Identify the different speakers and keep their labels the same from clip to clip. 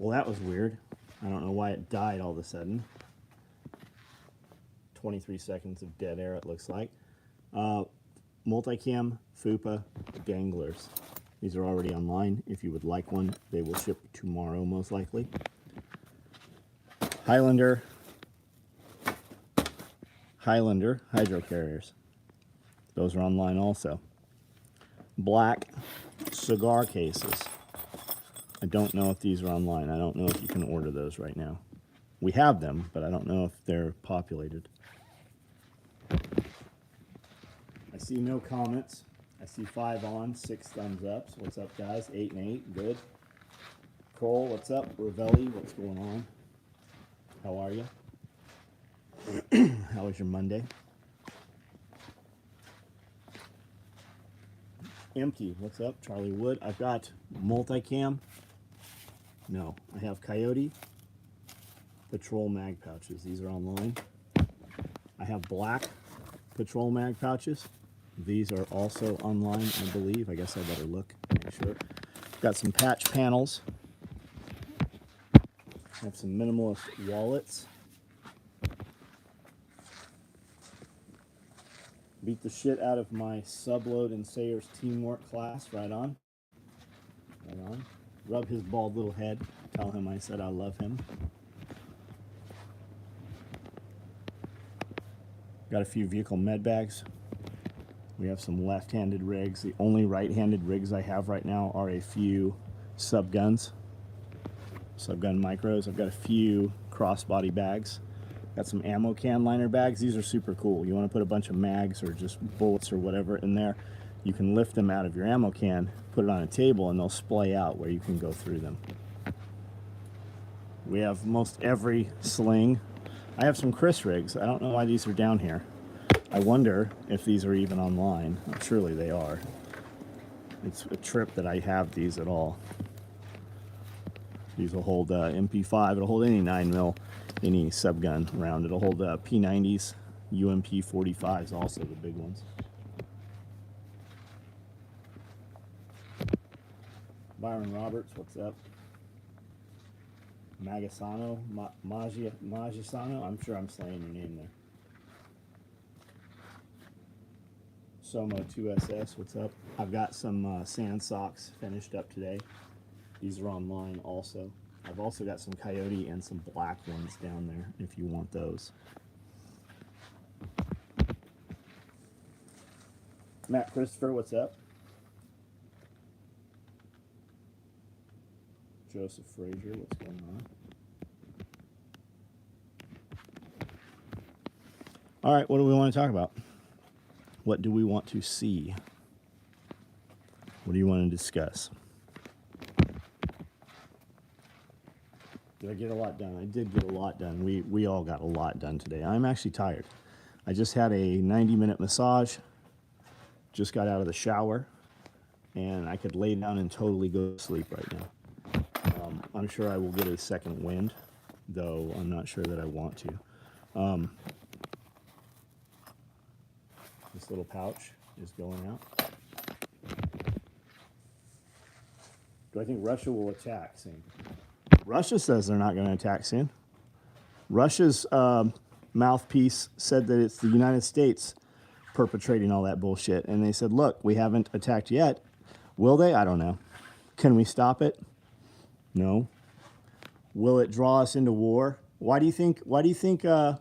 Speaker 1: Well, that was weird. I don't know why it died all of a sudden. 23 seconds of dead air, it looks like. Multicam FUPA danglers. These are already online. If you would like one, they will ship tomorrow, most likely. Highlander hydro carriers. Those are online also. Black cigar cases. I don't know if these are online. I don't know if you can order those right now. We have them, but I don't know if they're populated. I see no comments. I see 5 on, 6 thumbs up. So what's up, guys? 8 and 8, good. Cole, what's up? Ravelli, what's going on? How are you? How was your Monday? Empty, what's up? Charlie Wood. I've got multicam. No, I have Coyote Patrol mag pouches. These are online. I have black Patrol mag pouches. These are also online, I believe. I guess I better look, make sure. Got some patch panels. I have some minimalist wallets. Beat the shit out of my Subload and Sayers teamwork class. Right on. Right on. Rub his bald little head. Tell him I said I love him. Got a few vehicle med bags. We have some left-handed rigs. The only right-handed rigs I have right now are a few subguns. Subgun micros. I've got a few crossbody bags. Got some ammo can liner bags. These are super cool. You want to put a bunch of mags or just bullets or whatever in there, you can lift them out of your ammo can, put it on a table, and they'll splay out where you can go through them. We have most every sling. I have some Chris rigs. I don't know why these are down here. I wonder if these are even online. Surely they are. It's a trip that I have these at all. These will hold MP5. It'll hold any 9mm, any subgun round. It'll hold P90s, UMP 45s, also the big ones. Byron Roberts, what's up? Magisano, Magisano. I'm sure I'm slaying your name there. Somo 2SS, what's up? I've got some sand socks finished up today. These are online also. I've also got some Coyote and some black ones down there if you want those. Matt Christopher, what's up? Joseph Frazier, what's going on? All right, what do we want to talk about? What do we want to see? What do you want to discuss? Did I get a lot done? I did get a lot done. We all got a lot done today. I'm actually tired. I just had a 90-minute massage, just got out of the shower, and I could lay down and totally go to sleep right now. I'm sure I will get a second wind, though I'm not sure that I want to. This little pouch is going out. Do I think Russia will attack soon? Russia says they're not going to attack soon. Russia's mouthpiece said that it's the United States perpetrating all that bullshit. And they said, look, we haven't attacked yet. Will they? I don't know. Can we stop it? No. Will it draw us into war? Why do you think Biden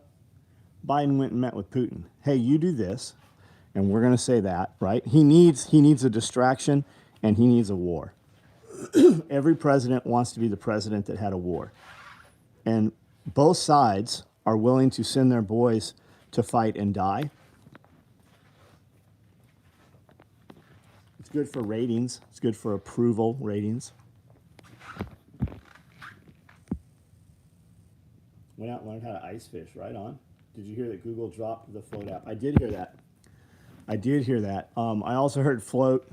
Speaker 1: went and met with Putin? Hey, you do this, and we're going to say that, right? He needs a distraction, and he needs a war. Every president wants to be the president that had a war. And both sides are willing to send their boys to fight and die. It's good for ratings. It's good for approval ratings. Went out and learned how to ice fish. Right on. Did you hear that Google dropped the Float app? I did hear that. I also heard Float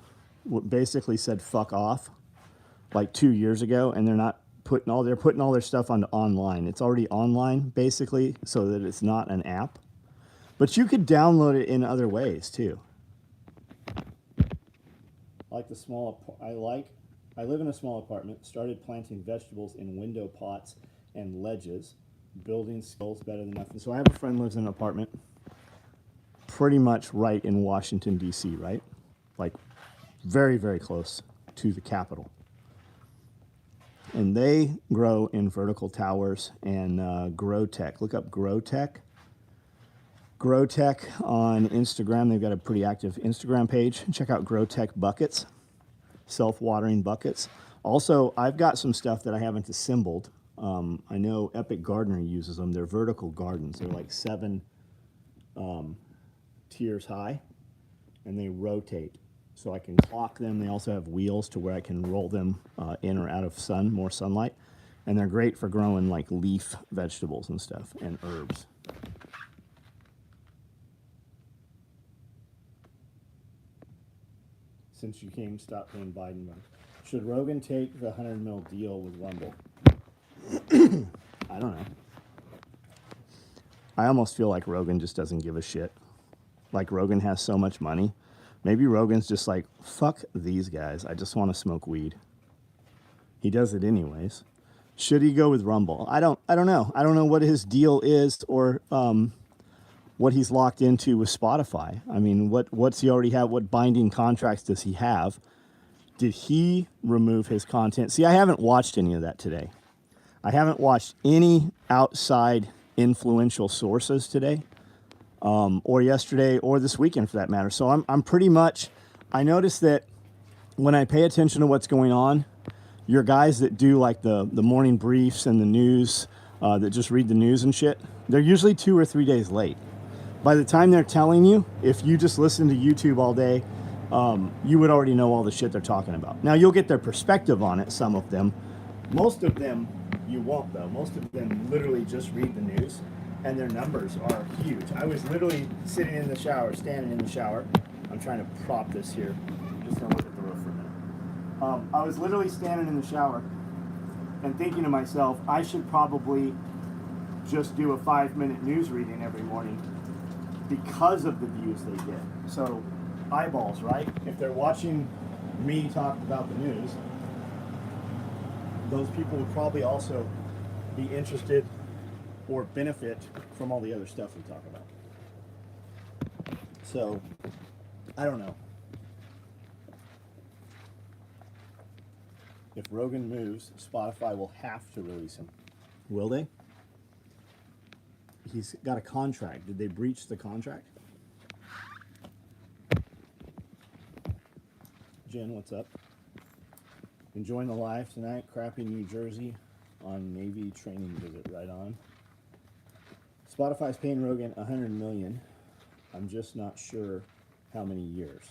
Speaker 1: basically said fuck off like 2 years ago, and they're putting all their stuff onto online. It's already online basically, so that it's not an app. But you could download it in other ways too. I like I live in a small apartment, started planting vegetables in window pots and ledges, building skills better than nothing. So I have a friend who lives in an apartment pretty much right in Washington, D.C., right? Like very, very close to the Capitol. And they grow in vertical towers and Grow Tech. Look up Grow Tech. Grow Tech on Instagram. They've got a pretty active Instagram page. Check out Grow Tech buckets, self-watering buckets. Also, I've got some stuff that I haven't assembled. I know Epic Gardener uses them. They're vertical gardens. They're like 7 tiers high, and they rotate. So I can clock them. They also have wheels to where I can roll them in or out of more sunlight. And they're great for growing like leaf vegetables and stuff and herbs. Since you came, stop paying Biden money. Should Rogan take the $100 million deal with Rumble? I don't know. I almost feel like Rogan just doesn't give a shit. Like Rogan has so much money. Maybe Rogan's just like, fuck these guys. I just want to smoke weed. He does it anyways. Should he go with Rumble? I don't know. I don't know what his deal is or what he's locked into with Spotify. I mean, what's he already have? What binding contracts does he have? Did he remove his content? See, I haven't watched any of that today. I haven't watched any outside influential sources today, or yesterday, or this weekend for that matter. So I'm pretty much, I noticed that when I pay attention to what's going on, your guys that do like the morning briefs and the news, that just read the news and shit, they're usually 2 or 3 days late. By the time they're telling you, if you just listen to YouTube all day, you would already know all the shit they're talking about. Now, you'll get their perspective on it, some of them. Most of them, you won't, though. Most of them literally just read the news, and their numbers are huge. I was literally sitting in the shower, standing in the shower. I'm trying to prop this here. I'm just going to look at the roof for a minute. I was literally standing in the shower and thinking to myself, I should probably just do a 5-minute news reading every morning because of the views they get. So, eyeballs, right? If they're watching me talk about the news, those people would probably also be interested or benefit from all the other stuff we talk about. So, I don't know. If Rogan moves, Spotify will have to release him. Will they? He's got a contract. Did they breach the contract? Jen, what's up? Enjoying the live tonight. Crappy New Jersey on Navy training visit. Right on. Spotify's paying Rogan $100 million. I'm just not sure how many years.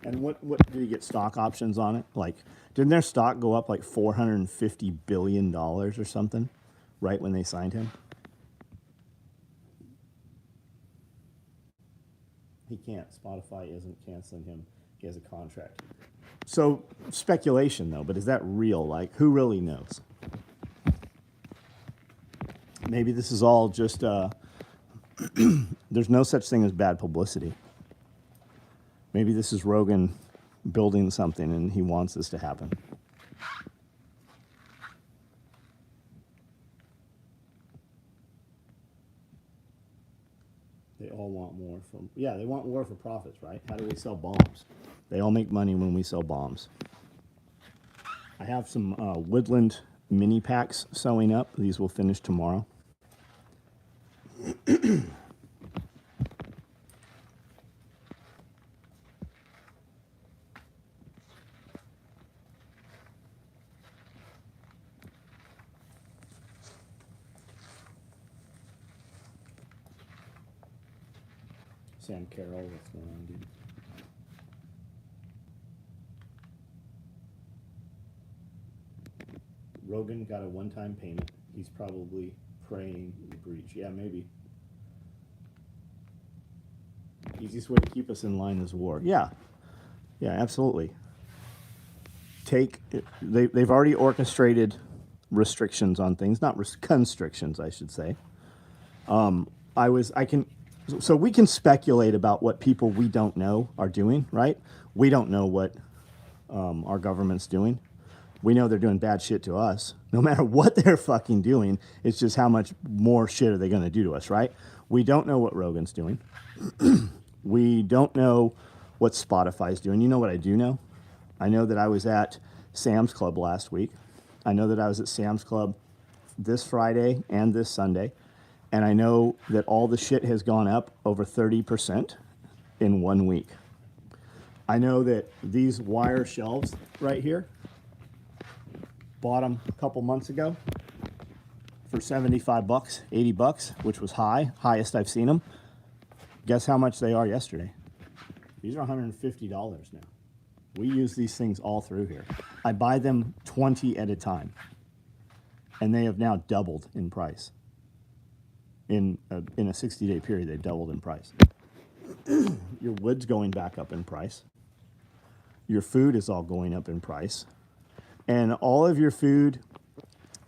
Speaker 1: And what did he get stock options on it? Like, didn't their stock go up like $450 billion or something right when they signed him? He can't. Spotify isn't canceling him. He has a contract. So, speculation though, but is that real? Like, who really knows? Maybe this is all just, there's no such thing as bad publicity. Maybe this is Rogan building something and he wants this to happen. They all want more from, yeah, they want more for profits, right? How do we sell bombs? They all make money when we sell bombs. I have some Woodland mini packs sewing up. These will finish tomorrow. Sam Carroll, what's going on, dude? Rogan got a one-time payment. He's probably praying the breach. Yeah, maybe. Easiest way to keep us in line is war. Yeah, yeah, absolutely. They've already orchestrated restrictions on things, not constrictions, I should say. So we can speculate about what people we don't know are doing, right? We don't know what our government's doing. We know they're doing bad shit to us. No matter what they're fucking doing, it's just how much more shit are they going to do to us, right? We don't know what Rogan's doing. We don't know what Spotify's doing. You know what I do know? I know that I was at Sam's Club last week. I know that I was at Sam's Club this Friday and this Sunday. And I know that all the shit has gone up over 30% in 1 week. I know that these wire shelves right here, bought them a couple months ago for 75 bucks, 80 bucks, which was highest I've seen them. Guess how much they are yesterday? These are $150 now. We use these things all through here. I buy them 20 at a time, and they have now doubled in price. In a 60-day period, they doubled in price. Your wood's going back up in price. Your food is all going up in price. And all of your food,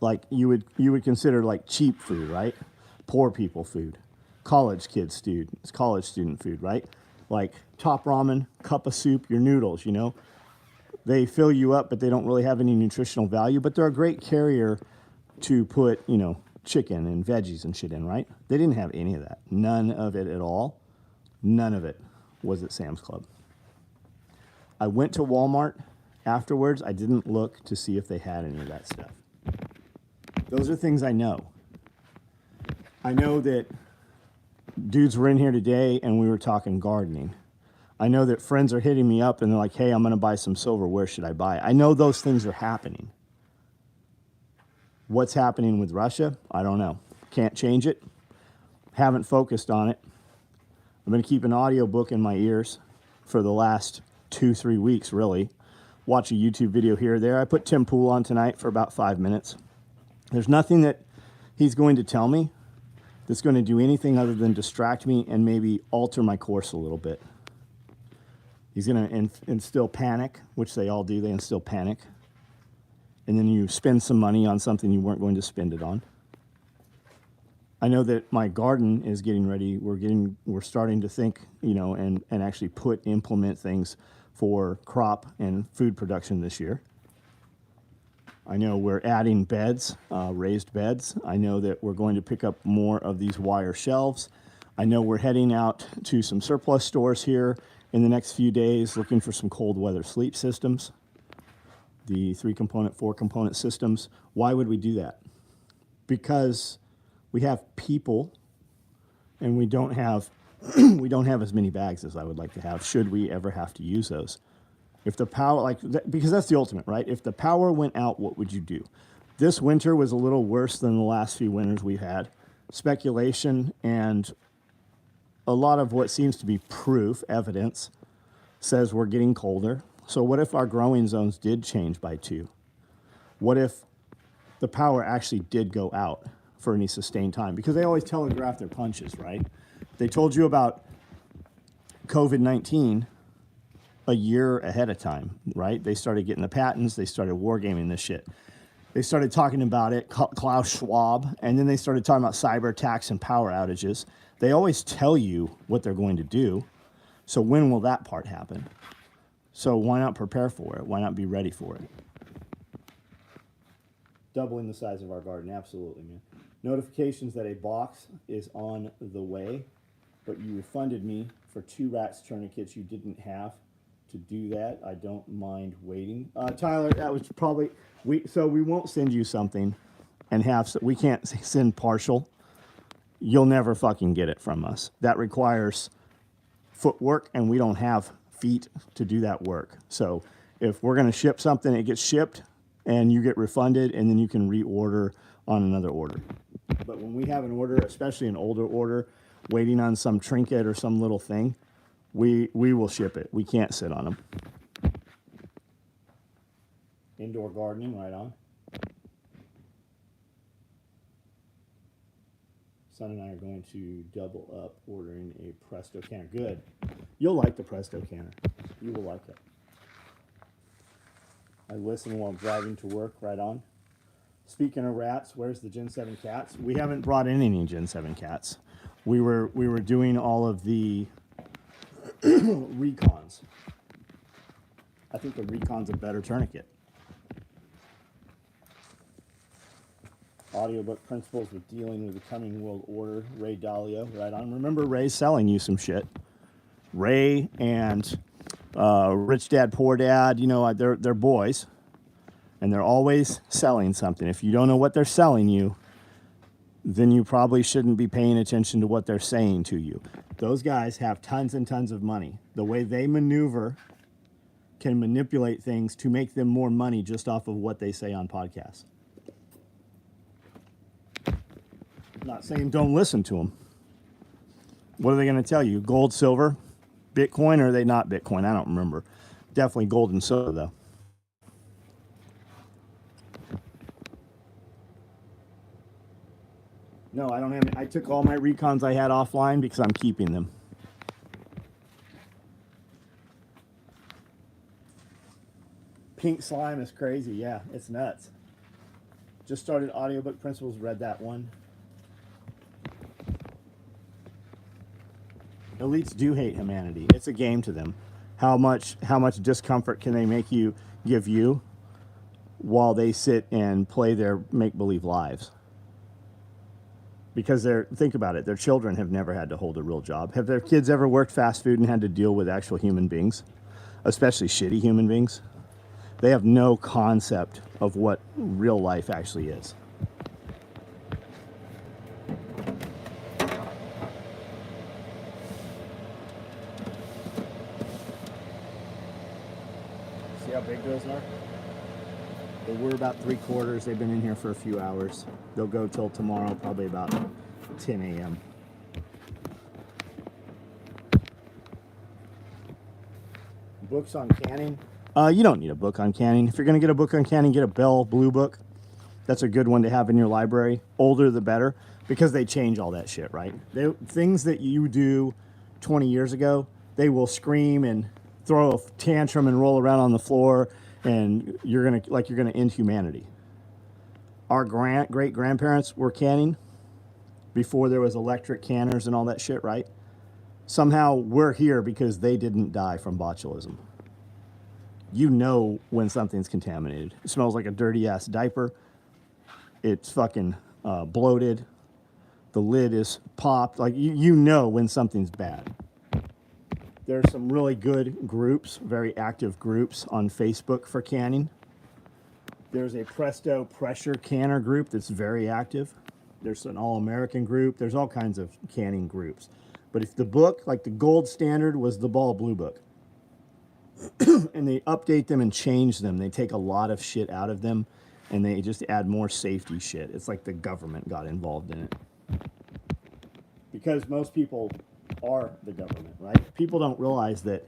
Speaker 1: like you would consider like cheap food, right? Poor people food, college student food, right? Like Top Ramen, cup of soup, your noodles, you know. They fill you up, but they don't really have any nutritional value, but they're a great carrier to put, you know, chicken and veggies and shit in, right? They didn't have any of that. None of it at all. None of it was at Sam's Club. I went to Walmart afterwards. I didn't look to see if they had any of that stuff. Those are things I know. I know that dudes were in here today and we were talking gardening. I know that friends are hitting me up and they're like, hey, I'm going to buy some silver. Where should I buy it? I know those things are happening. What's happening with Russia? I don't know. Can't change it. Haven't focused on it. I've been keeping an audiobook in my ears for the last 2-3 weeks, really. Watch a YouTube video here or there. I put Tim Pool on tonight for about 5 minutes. There's nothing that he's going to tell me that's going to do anything other than distract me and maybe alter my course a little bit. He's going to instill panic, which they all do. They instill panic. And then you spend some money on something you weren't going to spend it on. I know that my garden is getting ready. We're starting to think, you know, and actually implement things for crop and food production this year. I know we're adding beds, raised beds. I know that we're going to pick up more of these wire shelves. I know we're heading out to some surplus stores here in the next few days, looking for some cold weather sleep systems, the 3-component, 4-component systems. Why would we do that? Because we have people and we don't have as many bags as I would like to have, should we ever have to use those. If the power, because that's the ultimate, right? If the power went out, what would you do? This winter was a little worse than the last few winters we've had. Speculation and a lot of what seems to be proof, evidence, says we're getting colder. So what if our growing zones did change by 2? What if the power actually did go out for any sustained time? Because they always telegraph their punches, right? They told you about COVID-19 a year ahead of time, right? They started getting the patents. They started wargaming this shit. They started talking about it, Klaus Schwab, and then they started talking about cyber attacks and power outages. They always tell you what they're going to do. So when will that part happen? So why not prepare for it? Why not be ready for it? Doubling the size of our garden, absolutely, man. Notifications that a box is on the way, but you refunded me for 2 rats tourniquets you didn't have to do that. I don't mind waiting. Tyler, that was probably, so we won't send you something and we can't send partial. You'll never fucking get it from us. That requires footwork, and we don't have feet to do that work. So if we're going to ship something, it gets shipped and you get refunded, and then you can reorder on another order. But when we have an order, especially an older order, waiting on some trinket or some little thing, we will ship it. We can't sit on them. Indoor gardening, right on. Son and I are going to double up ordering a Presto canner. Good. You'll like the Presto canner. You will like it. I listen while driving to work, right on. Speaking of rats, where's the Gen 7 cats? We haven't brought in any Gen 7 cats. We were doing all of the recons. I think the Recon's a better tourniquet. Audiobook Principles with Dealing with the Coming World Order, Ray Dalio, right on. Remember Ray's selling you some shit. Ray and Rich Dad, Poor Dad, you know, they're boys, and they're always selling something. If you don't know what they're selling you, then you probably shouldn't be paying attention to what they're saying to you. Those guys have tons and tons of money. The way they maneuver can manipulate things to make them more money just off of what they say on podcasts. Not saying don't listen to them. What are they going to tell you? Gold, silver, Bitcoin, or are they not Bitcoin? I don't remember. Definitely gold and silver, though. No, I don't have it. I took all my Recons I had offline because I'm keeping them. Pink slime is crazy. Yeah, it's nuts. Just started Audiobook Principles, read that one. Elites do hate humanity. It's a game to them. How much discomfort can they give you while they sit and play their make-believe lives? Because think about it, their children have never had to hold a real job. Have their kids ever worked fast food and had to deal with actual human beings, especially shitty human beings? They have no concept of what real life actually is. See how big those are? They were about 3/4. They've been in here for a few hours. They'll go till tomorrow, probably about 10 a.m. Books on canning? You don't need a book on canning. If you're going to get a book on canning, get a Bell Blue Book. That's a good one to have in your library. Older the better, because they change all that shit, right? Things that you do 20 years ago, they will scream and throw a tantrum and roll around on the floor, and you're gonna end humanity. Our great grandparents were canning before there was electric canners and all that shit, right? Somehow we're here because they didn't die from botulism. You know when something's contaminated. It smells like a dirty ass diaper. It's fucking bloated. The lid is popped. Like you know when something's bad. There's some really good groups, very active groups on Facebook for canning. There's a Presto Pressure Canner group that's very active. There's an All-American group. There's all kinds of canning groups. But if the book, like the gold standard, was the Ball Blue Book. And they update them and change them. They take a lot of shit out of them, and they just add more safety shit. It's like the government got involved in it. Because most people are the government, right? People don't realize that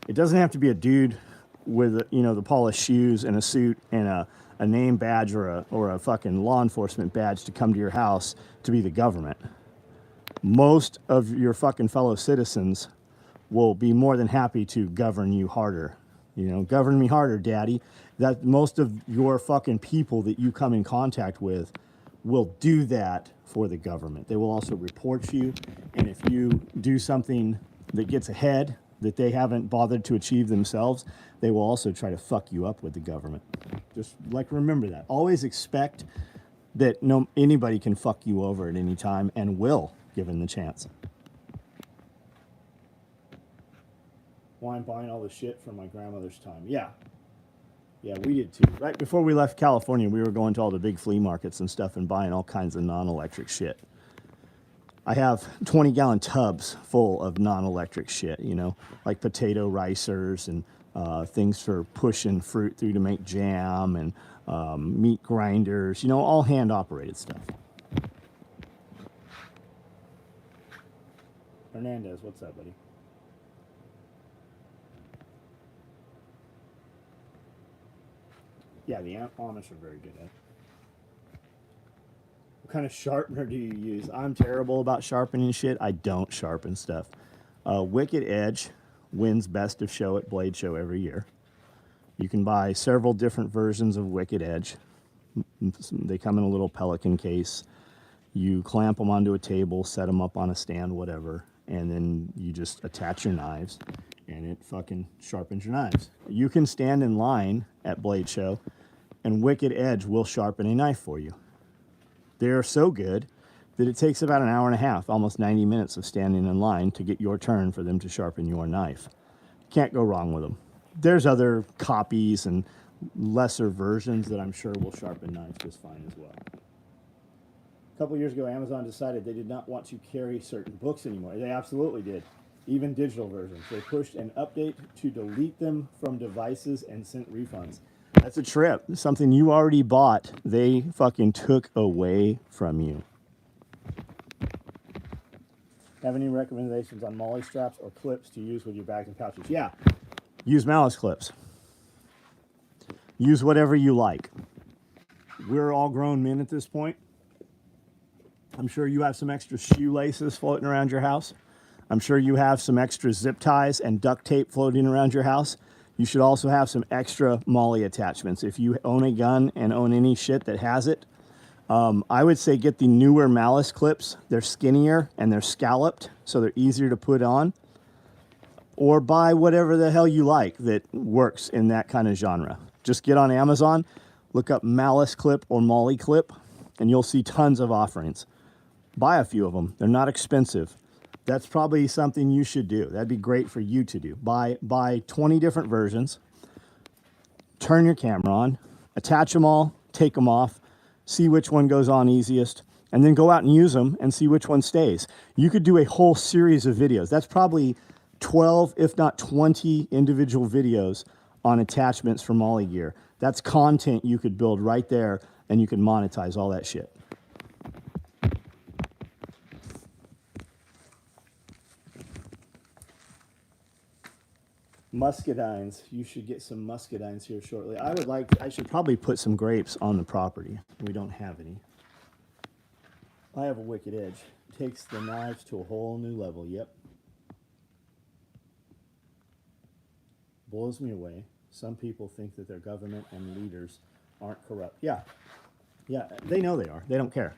Speaker 1: it doesn't have to be a dude with the polished shoes and a suit and a name badge or a fucking law enforcement badge to come to your house to be the government. Most of your fucking fellow citizens will be more than happy to govern you harder. Govern me harder, daddy. That most of your fucking people that you come in contact with will do that for the government. They will also report you, and if you do something that gets ahead that they haven't bothered to achieve themselves, they will also try to fuck you up with the government. Just remember that. Always expect that anybody can fuck you over at any time, and will, given the chance. Why I'm buying all the shit from my grandmother's time. Yeah, we did too. Right before we left California, we were going to all the big flea markets and stuff and buying all kinds of non-electric shit. I have 20-gallon tubs full of non-electric shit, like potato ricers and things for pushing fruit through to make jam, and meat grinders, all hand-operated stuff. Hernandez, what's up, buddy? Yeah, the Amish are very good at it. What kind of sharpener do you use? I'm terrible about sharpening shit. I don't sharpen stuff. Wicked Edge wins Best of Show at Blade Show every year. You can buy several different versions of Wicked Edge. They come in a little Pelican case. You clamp them onto a table, set them up on a stand, whatever, and then you just attach your knives. and it fucking sharpens your knives. You can stand in line at Blade Show, and Wicked Edge will sharpen a knife for you. They're so good that it takes about an hour and a half, almost 90 minutes of standing in line to get your turn for them to sharpen your knife. Can't go wrong with them. There's other copies and lesser versions that I'm sure will sharpen knives just fine as well. A couple years ago, Amazon decided they did not want to carry certain books anymore. They absolutely did. Even digital versions. They pushed an update to delete them from devices and sent refunds. That's a trip. Something you already bought, they fucking took away from you. Have any recommendations on MOLLE straps or clips to use with your bags and pouches? Yeah, use malice clips. Use whatever you like. We're all grown men at this point. I'm sure you have some extra shoelaces floating around your house. I'm sure you have some extra zip ties and duct tape floating around your house. You should also have some extra MOLLE attachments. If you own a gun and own any shit that has it, I would say get the newer malice clips. They're skinnier and they're scalloped, so they're easier to put on. Or buy whatever the hell you like that works in that kind of genre. Just get on Amazon, look up malice clip or MOLLE clip, and you'll see tons of offerings. Buy a few of them. They're not expensive. That's probably something you should do. That'd be great for you to do. Buy 20 different versions, turn your camera on, attach them all, take them off, see which one goes on easiest, and then go out and use them and see which one stays. You could do a whole series of videos. That's probably 12, if not 20 individual videos on attachments for MOLLE gear. That's content you could build right there, and you can monetize all that shit. Muscadines. You should get some muscadines here shortly. I should probably put some grapes on the property. We don't have any. I have a Wicked Edge. Takes the knives to a whole new level. Yep. Blows me away. Some people think that their government and leaders aren't corrupt. Yeah. Yeah, they know they are. They don't care.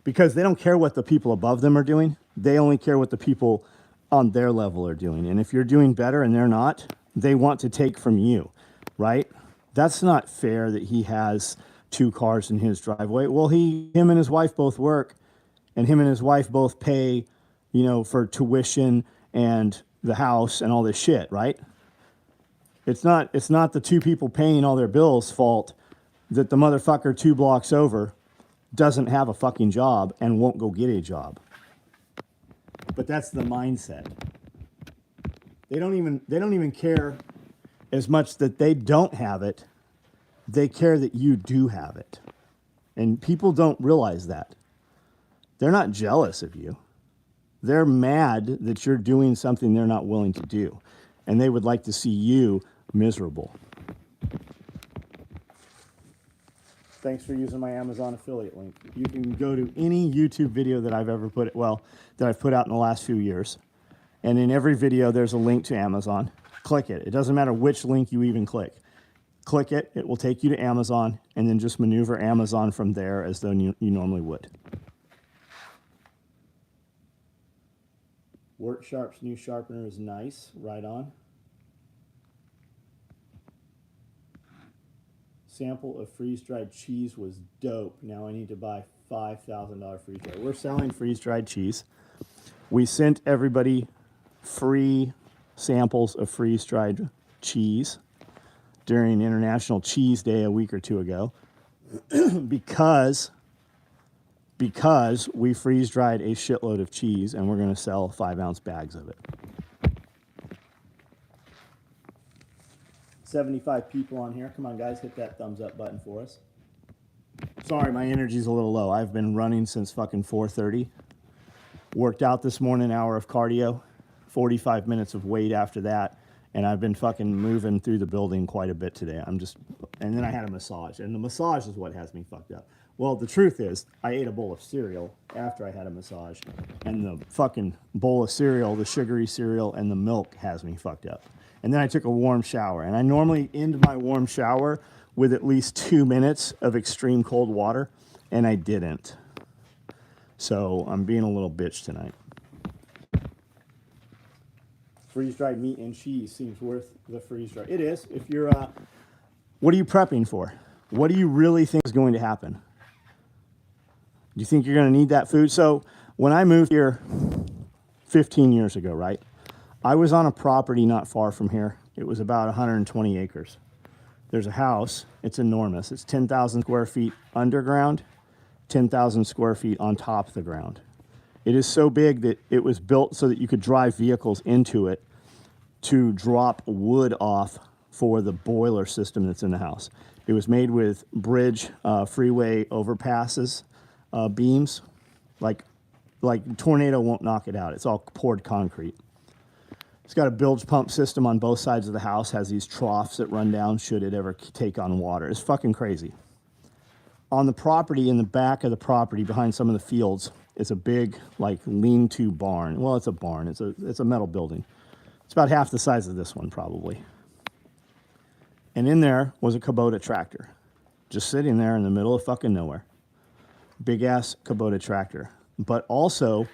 Speaker 1: Because they don't care what the people above them are doing. They only care what the people on their level are doing. And if you're doing better and they're not, they want to take from you, right? That's not fair that he has 2 cars in his driveway. Well, him and his wife both work, and him and his wife both pay, for tuition and the house and all this shit, right? It's not the 2 people paying all their bills' fault that the motherfucker 2 blocks over doesn't have a fucking job and won't go get a job. But that's the mindset. They don't even care as much that they don't have it. They care that you do have it. And people don't realize that. They're not jealous of you. They're mad that you're doing something they're not willing to do. And they would like to see you miserable. Thanks for using my Amazon affiliate link. You can go to any YouTube video that I've ever put out in the last few years. And in every video, there's a link to Amazon. Click it. It doesn't matter which link you even click. Click it. It will take you to Amazon, and then just maneuver Amazon from there as though you normally would. Work Sharp's new sharpener is nice. Right on. Sample of freeze-dried cheese was dope. Now I need to buy $5,000 freeze-dried. We're selling freeze-dried cheese. We sent everybody free samples of freeze-dried cheese during International Cheese Day a week or 2 ago because we freeze-dried a shitload of cheese, and we're going to sell 5-ounce bags of it. 75 people on here. Come on, guys, hit that thumbs up button for us. Sorry, my energy's a little low. I've been running since fucking 4:30. Worked out this morning, an hour of cardio, 45 minutes of weight after that, and I've been fucking moving through the building quite a bit today. And then I had a massage, and the massage is what has me fucked up. Well, the truth is, I ate a bowl of cereal after I had a massage, and the fucking bowl of cereal, the sugary cereal, and the milk has me fucked up. And then I took a warm shower, and I normally end my warm shower with at least 2 minutes of extreme cold water, and I didn't. So I'm being a little bitch tonight. Freeze-dried meat and cheese seems worth the freeze-dry. It is. If you're, what are you prepping for? What do you really think is going to happen? Do you think you're going to need that food? So when I moved here 15 years ago, right, I was on a property not far from here. It was about 120 acres. There's a house. It's enormous. It's 10,000 square feet underground, 10,000 square feet on top of the ground. It is so big that it was built so that you could drive vehicles into it to drop wood off for the boiler system that's in the house. It was made with bridge, freeway overpasses, beams. Like tornado won't knock it out. It's all poured concrete. It's got a bilge pump system on both sides of the house, has these troughs that run down should it ever take on water. It's fucking crazy. On the property, in the back of the property, behind some of the fields, is a big, like, lean-to barn. Well, it's a barn. It's a metal building. It's about half the size of this one, probably. And in there was a Kubota tractor, just sitting there in the middle of fucking nowhere. Big-ass Kubota tractor. But also,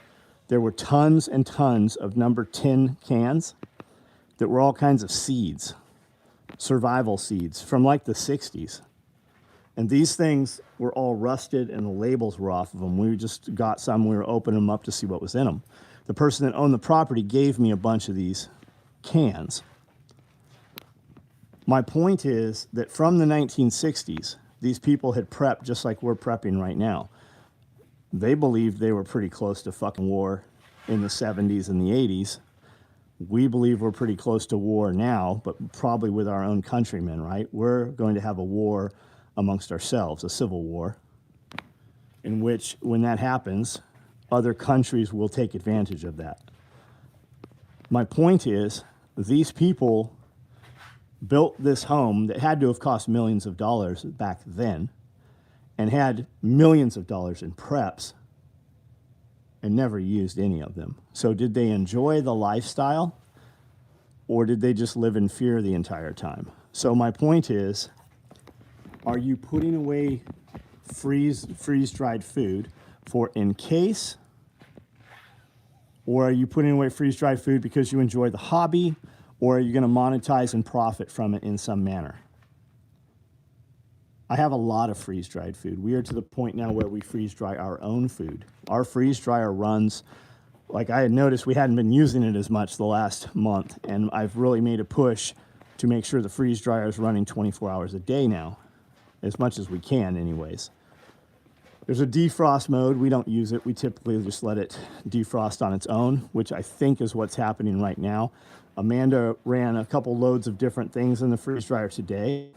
Speaker 1: there were tons and tons of number 10 cans that were all kinds of seeds, survival seeds from, like, the 60s. And these things were all rusted and the labels were off of them. We just got some, we were opening them up to see what was in them. The person that owned the property gave me a bunch of these cans. My point is that from the 1960s, these people had prepped just like we're prepping right now. They believed they were pretty close to fucking war in the 70s and the 80s. We believe we're pretty close to war now, but probably with our own countrymen, right? We're going to have a war amongst ourselves, a civil war, in which, when that happens, other countries will take advantage of that. My point is, these people built this home that had to have cost millions of dollars back then, and had millions of dollars in preps, and never used any of them. So did they enjoy the lifestyle, or did they just live in fear the entire time? So my point is, are you putting away freeze-dried food for in case? Or are you putting away freeze-dried food because you enjoy the hobby? Or are you going to monetize and profit from it in some manner? I have a lot of freeze-dried food. We are to the point now where we freeze-dry our own food. Our freeze dryer runs, like I had noticed we hadn't been using it as much the last month, and I've really made a push to make sure the freeze dryer is running 24 hours a day now. As much as we can anyways. There's a defrost mode. We don't use it. We typically just let it defrost on its own, which I think is what's happening right now. Amanda ran a couple loads of different things in the freeze dryer today.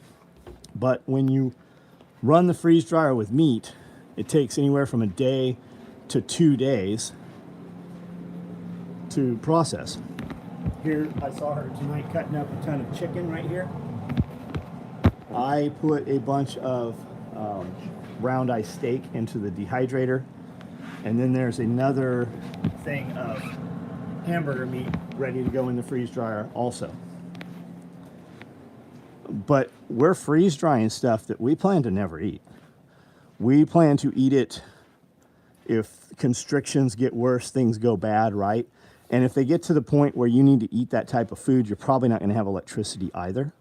Speaker 1: But when you run the freeze dryer with meat, it takes anywhere from a day to 2 days to process. Here, I saw her tonight cutting up a ton of chicken right here. I put a bunch of round eye steak into the dehydrator, and then there's another thing of hamburger meat ready to go in the freeze dryer also. But we're freeze drying stuff that we plan to never eat. We plan to eat it if constrictions get worse, things go bad, right? And if they get to the point where you need to eat that type of food, you're probably not going to have electricity either.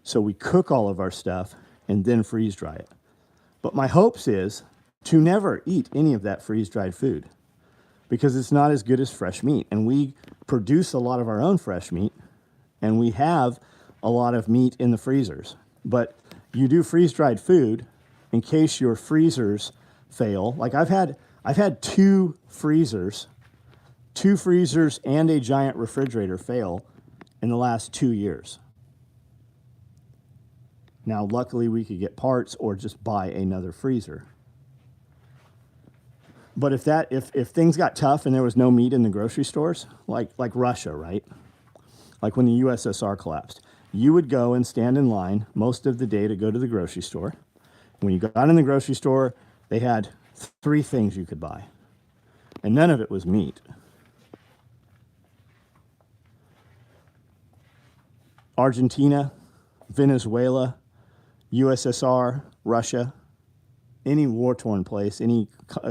Speaker 1: So we cook all of our stuff and then freeze dry it. But my hopes is to never eat any of that freeze-dried food because it's not as good as fresh meat. And we produce a lot of our own fresh meat, and we have a lot of meat in the freezers. But you do freeze-dried food in case your freezers fail. Like I've had two freezers and a giant refrigerator fail in the last 2 years. Now, luckily, we could get parts or just buy another freezer. But if things got tough and there was no meat in the grocery stores, like Russia, right? Like when the USSR collapsed, you would go and stand in line most of the day to go to the grocery store. When you got in the grocery store, they had 3 things you could buy, and none of it was meat. Argentina, Venezuela, USSR, Russia, any war-torn place, any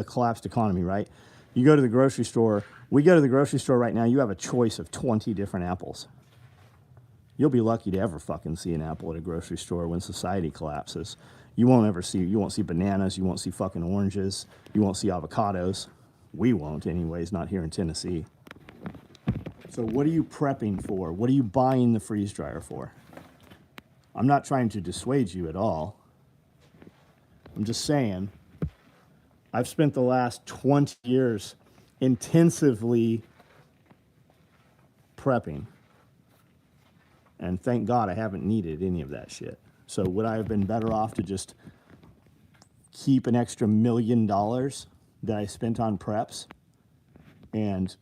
Speaker 1: collapsed economy, right? You go to the grocery store. We go to the grocery store right now. You have a choice of 20 different apples. You'll be lucky to ever fucking see an apple at a grocery store when society collapses. You won't see bananas. You won't see fucking oranges. You won't see avocados. We won't anyways, not here in Tennessee. So what are you prepping for? What are you buying the freeze dryer for? I'm not trying to dissuade you at all. I'm just saying, I've spent the last 20 years intensively prepping. And thank God I haven't needed any of that shit. So would I have been better off to just keep an extra $1 million that I spent on preps and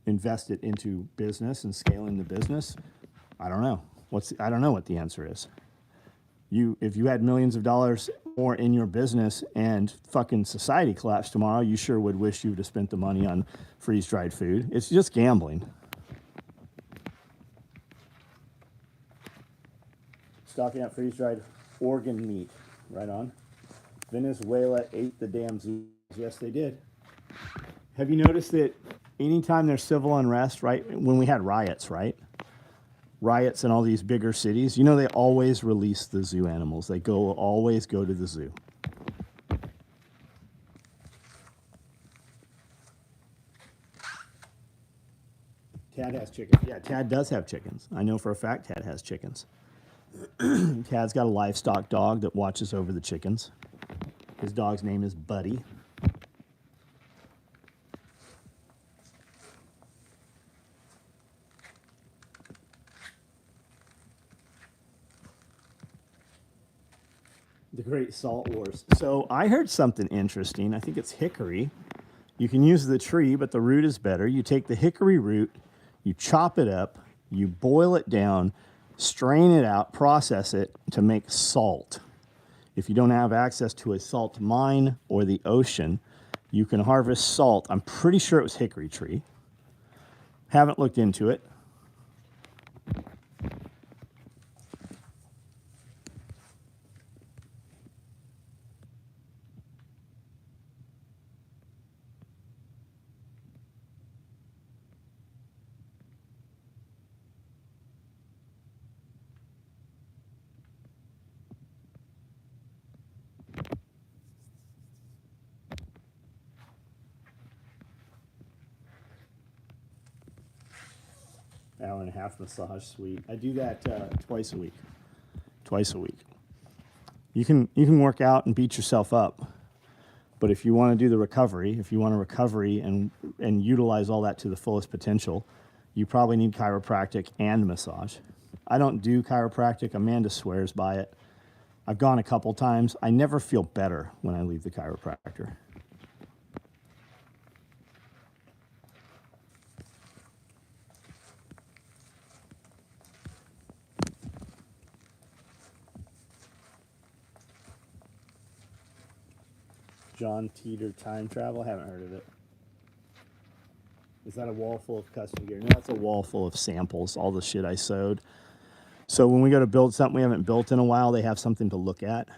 Speaker 1: invest it into business and scaling the business? I don't know. I don't know what the answer is. If you had millions of dollars more in your business and fucking society collapsed tomorrow, you sure would wish you would have spent the money on freeze-dried food. It's just gambling. Stocking up freeze-dried organ meat. Right on. Venezuela ate the damn zoos. Yes, they did. Have you noticed that anytime there's civil unrest, right, when we had riots, right? Riots in all these bigger cities, you know, they always release the zoo animals. They always go to the zoo. Tad has chickens. Yeah, Tad does have chickens. I know for a fact Tad has chickens. Tad's got a livestock dog that watches over the chickens. His dog's name is Buddy. The Great Salt Wars. So I heard something interesting. I think it's hickory. You can use the tree, but the root is better. You take the hickory root, you chop it up, you boil it down, strain it out, process it to make salt. If you don't have access to a salt mine or the ocean, you can harvest salt. I'm pretty sure it was hickory tree. Haven't looked into it. Hour and a half massage suite. I do that twice a week. Twice a week. You can work out and beat yourself up, but if you want to do the recovery, if you want to recovery and utilize all that to the fullest potential, you probably need chiropractic and massage. I don't do chiropractic. Amanda swears by it. I've gone a couple times. I never feel better when I leave the chiropractor. John Teeter time travel. I haven't heard of it. Is that a wall full of custom gear? No, that's a wall full of samples, all the shit I sewed. So when we go to build something we haven't built in a while, they have something to look at.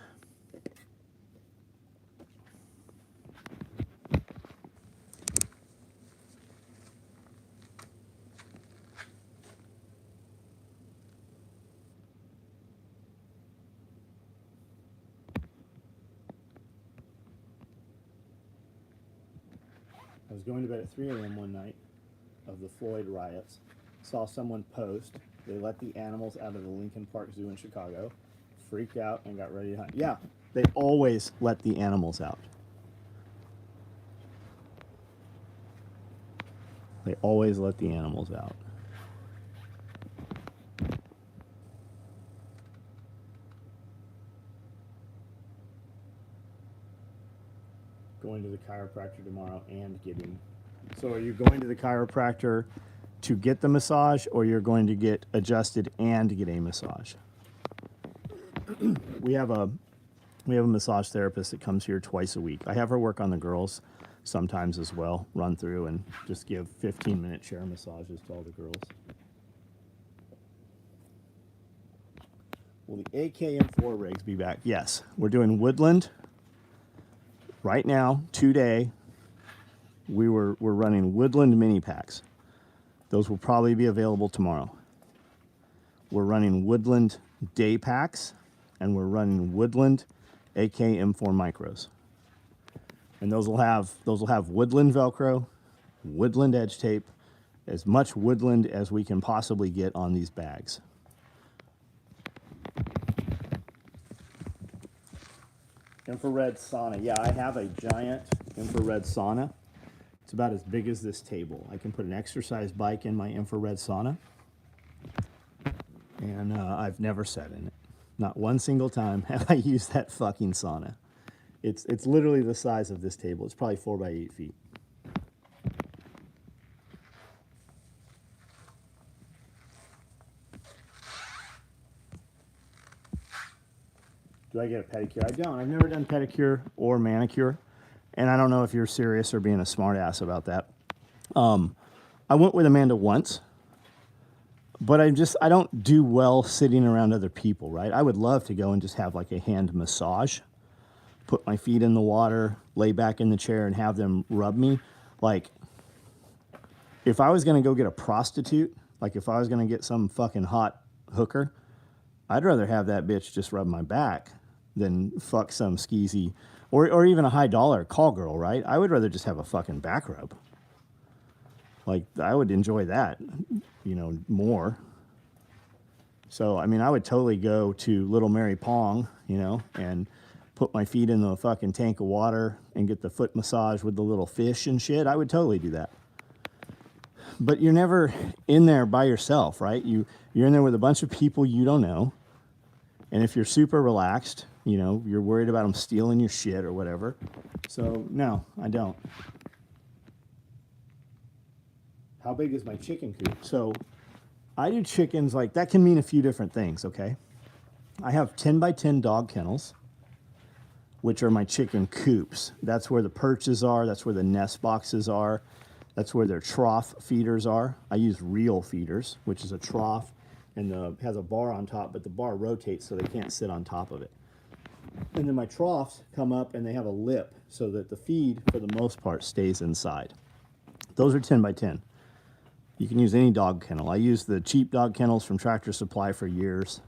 Speaker 1: I was going to bed at 3 a.m. one night of the Floyd riots. Saw someone post, they let the animals out of the Lincoln Park Zoo in Chicago, freaked out and got ready to hunt. Yeah, they always let the animals out. They always let the animals out. Going to the chiropractor tomorrow and getting... So are you going to the chiropractor to get the massage, or you're going to get adjusted and get a massage? We have a massage therapist that comes here twice a week. I have her work on the girls sometimes as well, run through and just give 15-minute chair massages to all the girls. Will the AKM4 rigs be back? Yes. We're doing Woodland right now, today, we're running woodland mini packs. Those will probably be available tomorrow. We're running woodland day packs, and we're running woodland AK M4 micros. And those will have woodland Velcro, woodland edge tape, as much woodland as we can possibly get on these bags. Infrared sauna. Yeah, I have a giant infrared sauna. It's about as big as this table. I can put an exercise bike in my infrared sauna. And I've never sat in it. Not one single time have I used that fucking sauna. It's literally the size of this table. It's probably 4 by 8 feet. Do I get a pedicure? I don't. I've never done pedicure or manicure. And I don't know if you're serious or being a smartass about that. I went with Amanda once. But I don't do well sitting around other people, right? I would love to go and just have like a hand massage. Put my feet in the water, lay back in the chair and have them rub me. Like, if I was going to go get a prostitute, like if I was going to get some fucking hot hooker, I'd rather have that bitch just rub my back than fuck some skeezy, or even a high dollar call girl, right? I would rather just have a fucking back rub. Like, I would enjoy that, more. So, I mean, I would totally go to Little Mary Pong, and put my feet in the fucking tank of water and get the foot massage with the little fish and shit. I would totally do that. But you're never in there by yourself, right? You're in there with a bunch of people you don't know. And if you're super relaxed, you're worried about them stealing your shit or whatever. So, no, I don't. How big is my chicken coop? So I do chickens like, that can mean a few different things, okay? I have 10 by 10 dog kennels, which are my chicken coops. That's where the perches are. That's where the nest boxes are. That's where their trough feeders are. I use reel feeders, which is a trough and has a bar on top, but the bar rotates so they can't sit on top of it. And then my troughs come up and they have a lip so that the feed, for the most part, stays inside. Those are 10 by 10. You can use any dog kennel. I use the cheap dog kennels from Tractor Supply for years.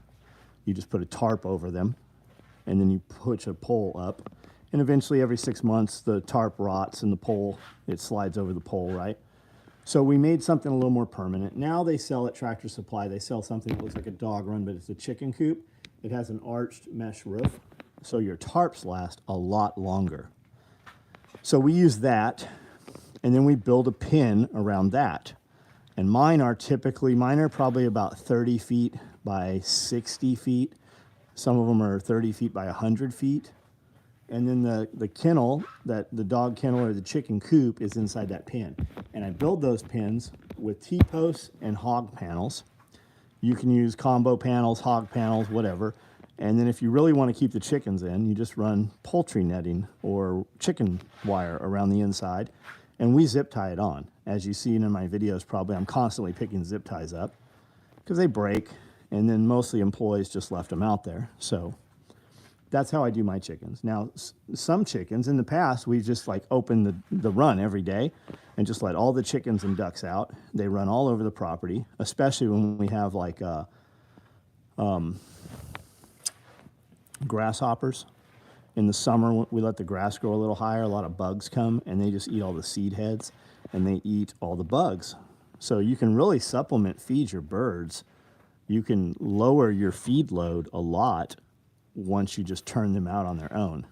Speaker 1: You just put a tarp over them, and then you push a pole up. And eventually, every 6 months, the tarp rots and the pole, it slides over the pole, right? So we made something a little more permanent. Now they sell at Tractor Supply, they sell something that looks like a dog run, but it's a chicken coop. It has an arched mesh roof, so your tarps last a lot longer. So we use that, and then we build a pen around that. And mine are probably about 30 feet by 60 feet. Some of them are 30 feet by 100 feet. And then the kennel, the dog kennel or the chicken coop is inside that pen. And I build those pens with T-posts and hog panels. You can use combo panels, hog panels, whatever. And then if you really want to keep the chickens in, you just run poultry netting or chicken wire around the inside. And we zip tie it on. As you've seen in my videos, probably I'm constantly picking zip ties up because they break, and then mostly employees just left them out there. So that's how I do my chickens. Now, some chickens, in the past, we just like open the run every day and just let all the chickens and ducks out. They run all over the property, especially when we have like grasshoppers. In the summer, we let the grass grow a little higher. A lot of bugs come, and they just eat all the seed heads, and they eat all the bugs. So you can really supplement feed your birds. You can lower your feed load a lot once you just turn them out on their own.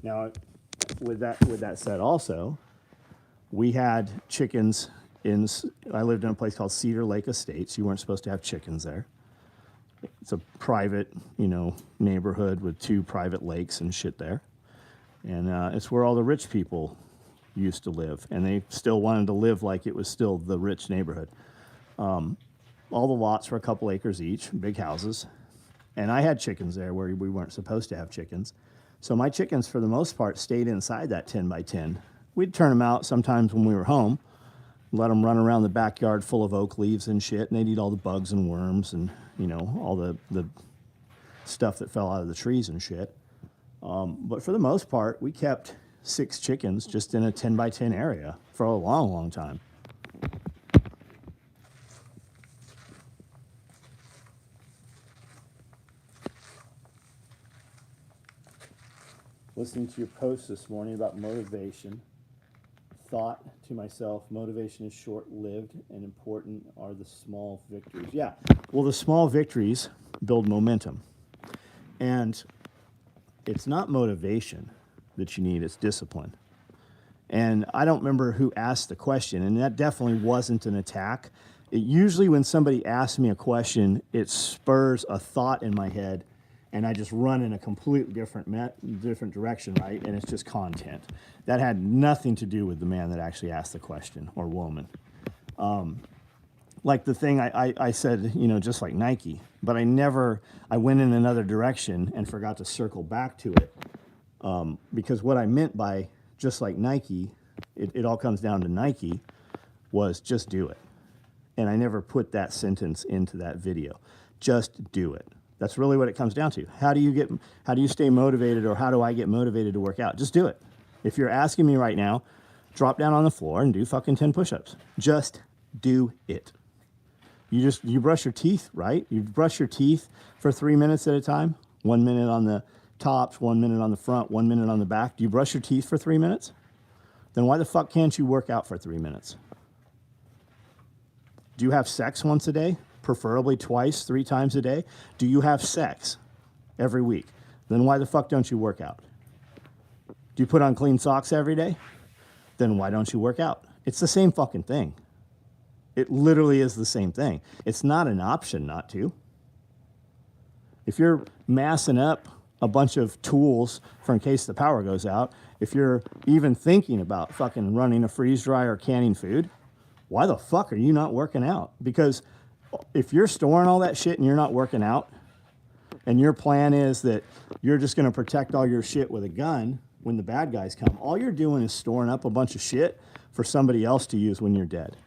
Speaker 1: Now, with that said also, we had chickens I lived in a place called Cedar Lake Estates. You weren't supposed to have chickens there. It's a private, neighborhood with 2 private lakes and shit there. And it's where all the rich people used to live. And they still wanted to live like it was still the rich neighborhood. All the lots were a couple acres each, big houses. And I had chickens there where we weren't supposed to have chickens. So my chickens, for the most part, stayed inside that 10 by 10. We'd turn them out sometimes when we were home, let them run around the backyard full of oak leaves and shit, and they'd eat all the bugs and worms and, all the stuff that fell out of the trees and shit. But for the most part, we kept 6 chickens just in a 10 by 10 area for a long, long time. Listening to your post this morning about motivation, thought to myself, motivation is short-lived and important are the small victories. Yeah, well, the small victories build momentum. And it's not motivation that you need, it's discipline. And I don't remember who asked the question, and that definitely wasn't an attack. Usually when somebody asks me a question, it spurs a thought in my head, and I just run in a completely different direction, right? And it's just content. That had nothing to do with the man that actually asked the question, or woman. Like the thing I said, you know, just like Nike, but I went in another direction and forgot to circle back to it. Because what I meant by just like Nike, it all comes down to Nike, was just do it. And I never put that sentence into that video. Just do it. That's really what it comes down to. How do you stay motivated, or how do I get motivated to work out? Just do it. If you're asking me right now, drop down on the floor and do fucking 10 push-ups. Just do it. You brush your teeth, right? You brush your teeth for 3 minutes at a time. 1 minute on the tops, 1 minute on the front, 1 minute on the back. Do you brush your teeth for 3 minutes? Then why the fuck can't you work out for 3 minutes? Do you have sex once a day? Preferably twice, 3 times a day? Do you have sex every week? Then why the fuck don't you work out? Do you put on clean socks every day? Then why don't you work out? It's the same fucking thing. It literally is the same thing. It's not an option not to. If you're massing up a bunch of tools for in case the power goes out, if you're even thinking about fucking running a freeze dryer or canning food, why the fuck are you not working out? Because if you're storing all that shit and you're not working out, and your plan is that you're just going to protect all your shit with a gun when the bad guys come, all you're doing is storing up a bunch of shit for somebody else to use when you're dead.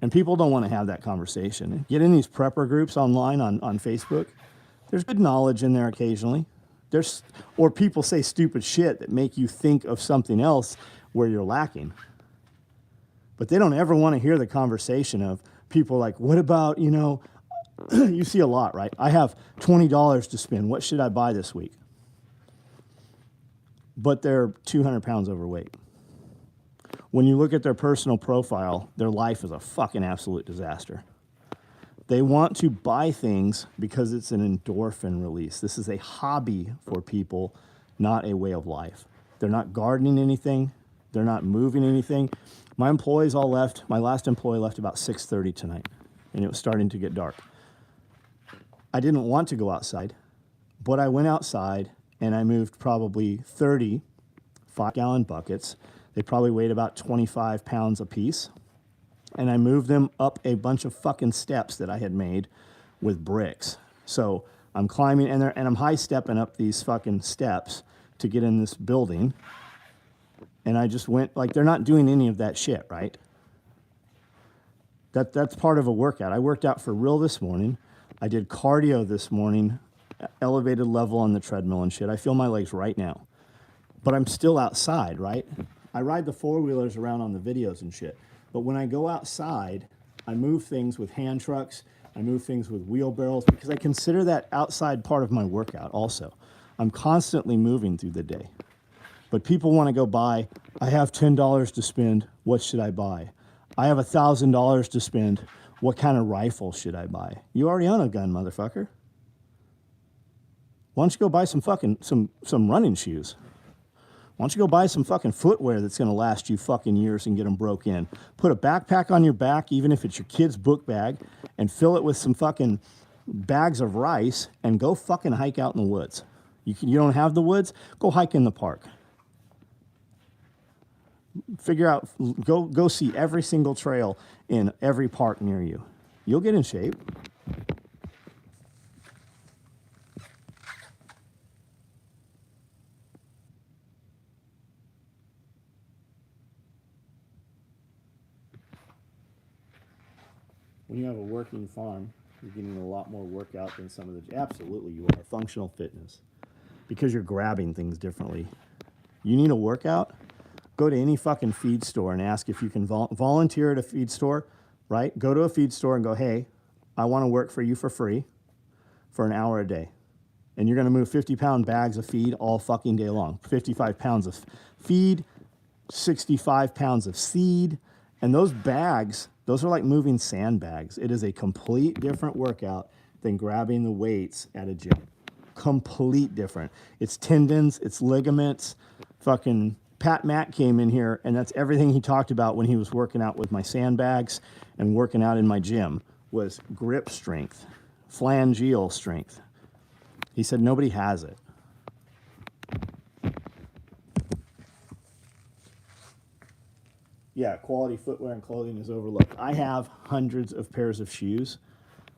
Speaker 1: And people don't want to have that conversation. Get in these prepper groups online on Facebook. There's good knowledge in there occasionally. Or people say stupid shit that make you think of something else where you're lacking. But they don't ever want to hear the conversation of people like, what about, you know, you see a lot, right? I have $20 to spend. What should I buy this week? But they're 200 pounds overweight. When you look at their personal profile, their life is a fucking absolute disaster. They want to buy things because it's an endorphin release. This is a hobby for people, not a way of life. They're not gardening anything. They're not moving anything. My employees all left. My last employee left about 6:30 tonight, and it was starting to get dark. I didn't want to go outside, but I went outside, and I moved probably 30 5-gallon buckets. They probably weighed about 25 pounds apiece. And I moved them up a bunch of fucking steps that I had made with bricks. So I'm climbing, and I'm high-stepping up these fucking steps to get in this building. And I just went, like, they're not doing any of that shit, right? That's part of a workout. I worked out for real this morning. I did cardio this morning, elevated level on the treadmill and shit. I feel my legs right now. But I'm still outside, right? I ride the four-wheelers around on the videos and shit. But when I go outside, I move things with hand trucks. I move things with wheelbarrows because I consider that outside part of my workout also. I'm constantly moving through the day. But people want to go buy, I have $10 to spend, what should I buy? I have $1,000 to spend, what kind of rifle should I buy? You already own a gun, motherfucker. Why don't you go buy some fucking, some running shoes? Why don't you go buy some fucking footwear that's going to last you fucking years and get them broke in? Put a backpack on your back, even if it's your kid's book bag, and fill it with some fucking bags of rice and go fucking hike out in the woods. You don't have the woods? Go hike in the park. Figure out, go see every single trail in every park near you. You'll get in shape. When you have a working farm, you're getting a lot more workout than some of the... Absolutely, you are. Functional fitness. because you're grabbing things differently. You need a workout? Go to any fucking feed store and ask if you can volunteer at a feed store, right? Go to a feed store and go, hey, I want to work for you for free for an hour a day. And you're going to move 50-pound bags of feed all fucking day long. 55 pounds of feed, 65 pounds of seed. And those bags, those are like moving sandbags. It is a complete different workout than grabbing the weights at a gym. Complete different. It's tendons, it's ligaments. Fucking Pat Mack came in here, and that's everything he talked about when he was working out with my sandbags and working out in my gym was grip strength, phalangeal strength. He said nobody has it. Yeah, quality footwear and clothing is overlooked. I have hundreds of pairs of shoes.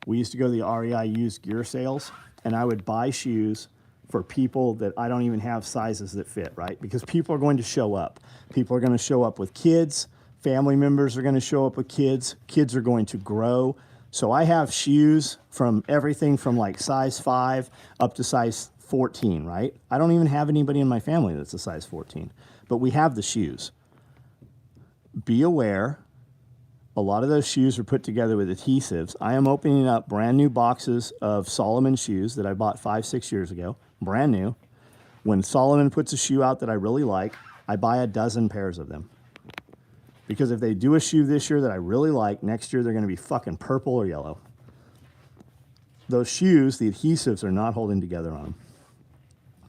Speaker 1: We used to go to the REI used gear sales, and I would buy shoes for people that I don't even have sizes that fit, right? Because people are going to show up. People are going to show up with kids. Family members are going to show up with kids. Kids are going to grow. So I have shoes from everything from like size 5 up to size 14, right? I don't even have anybody in my family that's a size 14, but we have the shoes. Be aware, a lot of those shoes are put together with adhesives. I am opening up brand new boxes of Solomon shoes that I bought 5-6 years ago, brand new. When Solomon puts a shoe out that I really like, I buy a dozen pairs of them. Because if they do a shoe this year that I really like, next year they're going to be fucking purple or yellow. Those shoes, the adhesives are not holding together on them.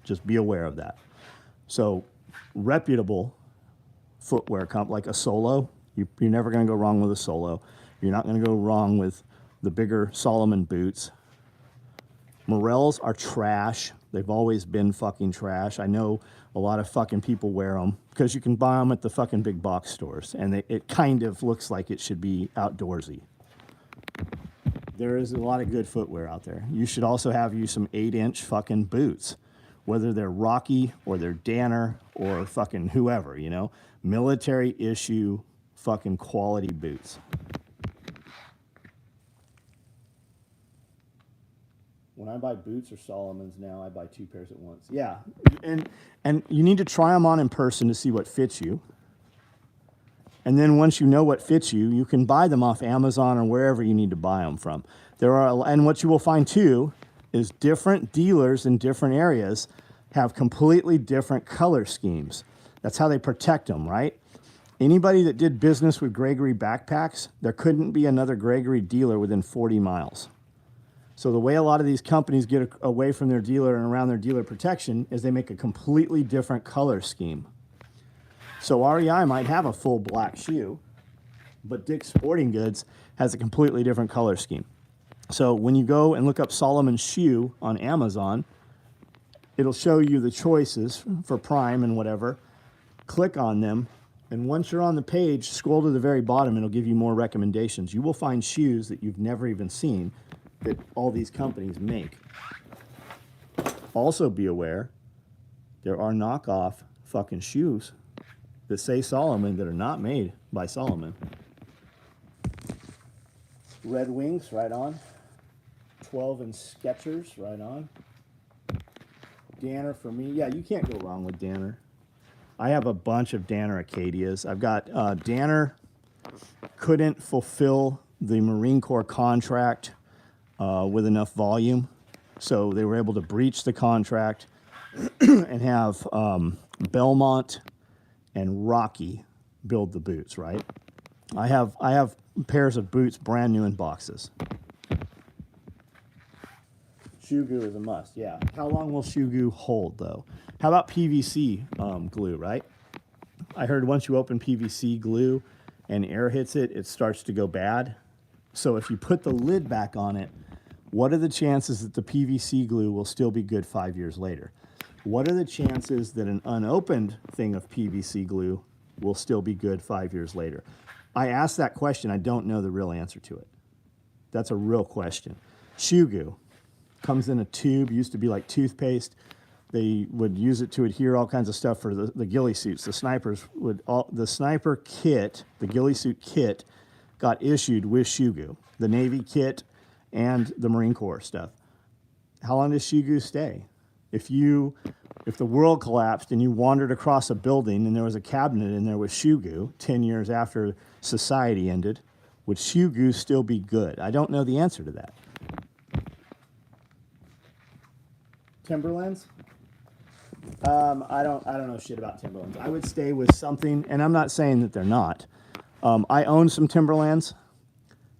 Speaker 1: Just be aware of that. So reputable footwear like a Solo, you're never going to go wrong with a Solo. You're not going to go wrong with the bigger Solomon boots. Morels are trash. They've always been fucking trash. I know a lot of fucking people wear them because you can buy them at the fucking big box stores, and it kind of looks like it should be outdoorsy. There is a lot of good footwear out there. You should also have you some 8-inch fucking boots, whether they're Rocky or they're Danner or fucking whoever, you know, military issue fucking quality boots. When I buy boots or Solomons now, I buy 2 pairs at once. Yeah, and you need to try them on in person to see what fits you. And then once you know what fits you, you can buy them off Amazon or wherever you need to buy them from. And what you will find too is different dealers in different areas have completely different color schemes. That's how they protect them, right? Anybody that did business with Gregory backpacks, there couldn't be another Gregory dealer within 40 miles. So the way a lot of these companies get away from their dealer and around their dealer protection is they make a completely different color scheme. So REI might have a full black shoe, but Dick's Sporting Goods has a completely different color scheme. So when you go and look up Solomon shoe on Amazon, it'll show you the choices for Prime and whatever. Click on them, and once you're on the page, scroll to the very bottom, it'll give you more recommendations. You will find shoes that you've never even seen that all these companies make. Also be aware, there are knockoff fucking shoes that say Solomon that are not made by Solomon. Red Wings, right on. 12 and Skechers, right on. Danner for me. Yeah, you can't go wrong with Danner. I have a bunch of Danner Acadias. I've got Danner couldn't fulfill the Marine Corps contract with enough volume, so they were able to breach the contract and have Belmont and Rocky build the boots, right? I have pairs of boots brand new in boxes. Shoe glue is a must, yeah. How long will shoe glue hold, though? How about PVC glue, right? I heard once you open PVC glue and air hits it, it starts to go bad. So if you put the lid back on it, what are the chances that the PVC glue will still be good 5 years later? What are the chances that an unopened thing of PVC glue will still be good 5 years later? I asked that question. I don't know the real answer to it. That's a real question. Shoe glue comes in a tube, used to be like toothpaste. They would use it to adhere all kinds of stuff for the ghillie suits. The snipers would, the sniper kit, the ghillie suit kit, got issued with shoe glue. The Navy kit and the Marine Corps stuff. How long does shoe glue stay? If the world collapsed and you wandered across a building and there was a cabinet in there with shoe goo 10 years after society ended, would shoe goo still be good? I don't know the answer to that. Timberlands? I don't know shit about Timberlands. I would stay with something, and I'm not saying that they're not. I own some Timberlands.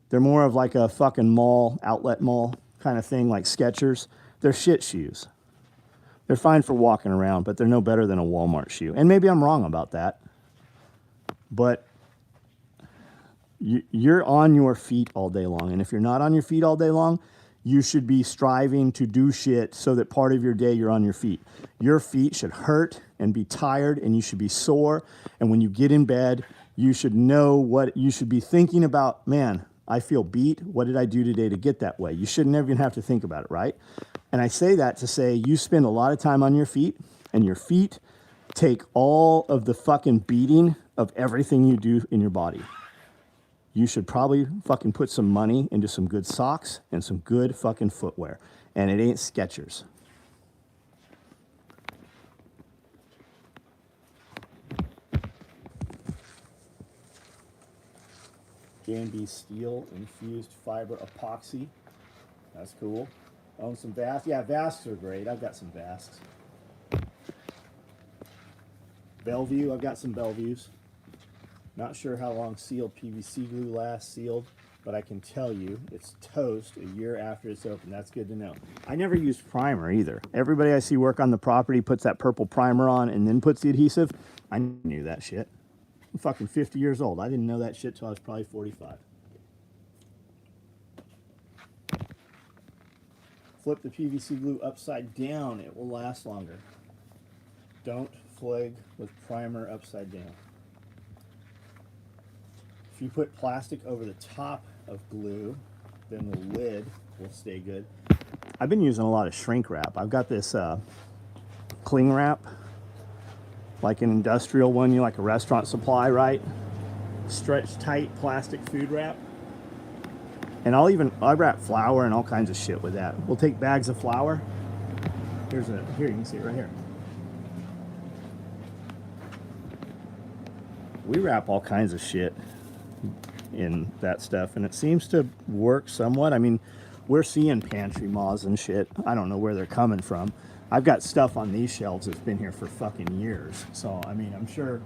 Speaker 1: They're more of like a fucking mall, outlet mall kind of thing, like Skechers. They're shit shoes. They're fine for walking around, but they're no better than a Walmart shoe. And maybe I'm wrong about that. But you're on your feet all day long. And if you're not on your feet all day long, you should be striving to do shit so that part of your day you're on your feet. Your feet should hurt and be tired, and you should be sore. And when you get in bed, you should know what you should be thinking about. Man, I feel beat. What did I do today to get that way? You shouldn't even have to think about it, right? And I say that to say you spend a lot of time on your feet, and your feet take all of the fucking beating of everything you do in your body. You should probably fucking put some money into some good socks and some good fucking footwear. And it ain't Skechers. J&B steel infused fiber epoxy. That's cool. Own some Vasks. Yeah, Vasks are great. I've got some Vasks. Bellevue. I've got some Bellevues. Not sure how long sealed PVC glue lasts sealed, but I can tell you it's toast a year after it's open. That's good to know. I never used primer either. Everybody I see work on the property puts that purple primer on and then puts the adhesive. I knew that shit. I'm fucking 50 years old. I didn't know that shit till I was probably 45. Flip the PVC glue upside down. It will last longer. Don't flag with primer upside down. If you put plastic over the top of glue, then the lid will stay good. I've been using a lot of shrink wrap. I've got this cling wrap, like an industrial one, you like a restaurant supply, right? Stretch tight plastic food wrap. And I wrap flour and all kinds of shit with that. We'll take bags of flour. Here you can see it right here. We wrap all kinds of shit in that stuff, and it seems to work somewhat. I mean, we're seeing pantry moths and shit. I don't know where they're coming from. I've got stuff on these shelves that's been here for fucking years. So, I mean, I'm sure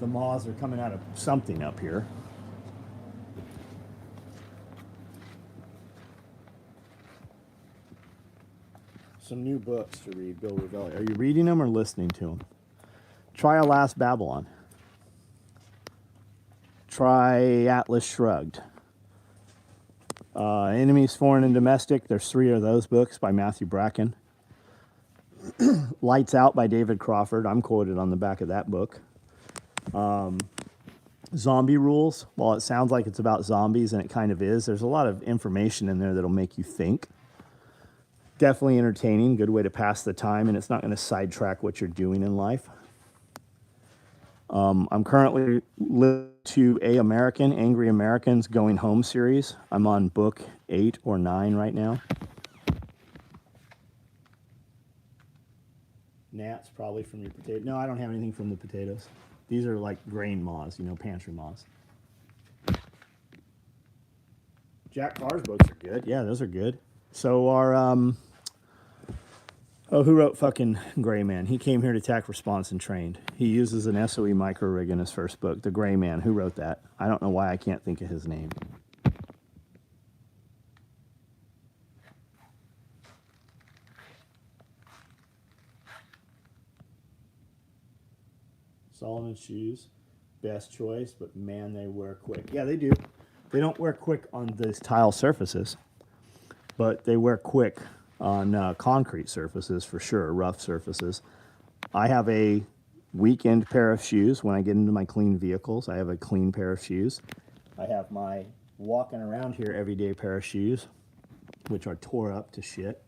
Speaker 1: the moths are coming out of something up here. Some new books to read, Bill Ravelli. Are you reading them or listening to them? Try Alas Babylon. Try Atlas Shrugged. Enemies, Foreign and Domestic. There's 3 of those books by Matthew Bracken. Lights Out by David Crawford. I'm quoted on the back of that book. Zombie Rules. While it sounds like it's about zombies, and it kind of is, there's a lot of information in there that'll make you think. Definitely entertaining. Good way to pass the time, and it's not going to sidetrack what you're doing in life. I'm currently listening to Angry Americans Going Home series. I'm on book 8 or 9 right now. Gnats probably from your potato. No, I don't have anything from the potatoes. These are like grain moths, pantry moths. Jack Carr's books are good. Yeah, those are good. So are, who wrote fucking Gray Man? He came here to attack, response, and trained. He uses an SOE micro rig in his first book, The Gray Man. Who wrote that? I don't know why I can't think of his name. Solomon shoes, best choice, but man, they wear quick. Yeah, they do. They don't wear quick on these tile surfaces, but they wear quick on concrete surfaces for sure, rough surfaces. I have a weekend pair of shoes. When I get into my clean vehicles, I have a clean pair of shoes. I have my walking around here everyday pair of shoes, which are tore up to shit.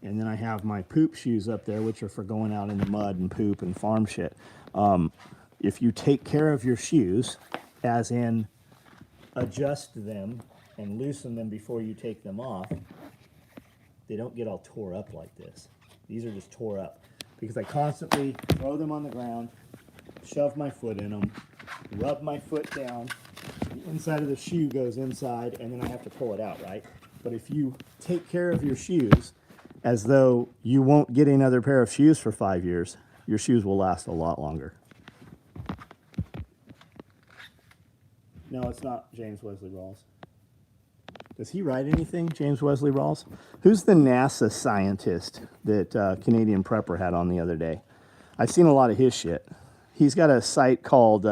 Speaker 1: And then I have my poop shoes up there, which are for going out in the mud and poop and farm shit. If you take care of your shoes, as in adjust them and loosen them before you take them off, they don't get all tore up like this. These are just tore up because I constantly throw them on the ground, shove my foot in them, rub my foot down, the inside of the shoe goes inside, and then I have to pull it out, right? But if you take care of your shoes as though you won't get another pair of shoes for 5 years, your shoes will last a lot longer. No, it's not James Wesley Rawls. Does he write anything, James Wesley Rawls? Who's the NASA scientist that Canadian Prepper had on the other day? I've seen a lot of his shit. He's got a site called,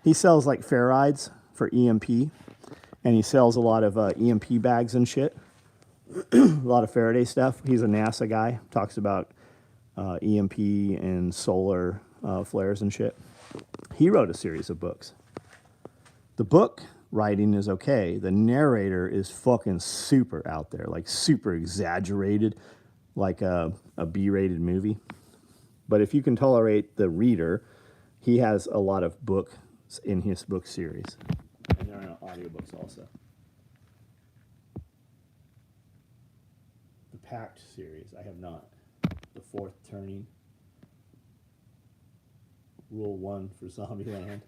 Speaker 1: he sells like Farides for EMP, and he sells a lot of EMP bags and shit. A lot of Faraday stuff. He's a NASA guy, talks about EMP and solar flares and shit. He wrote a series of books. The book writing is okay. The narrator is fucking super out there, like super exaggerated, like a B-rated movie. But if you can tolerate the reader, he has a lot of books in his book series. And there are audiobooks also. The Pact series, I have not. The Fourth Turning. Rule 1 for Zombieland.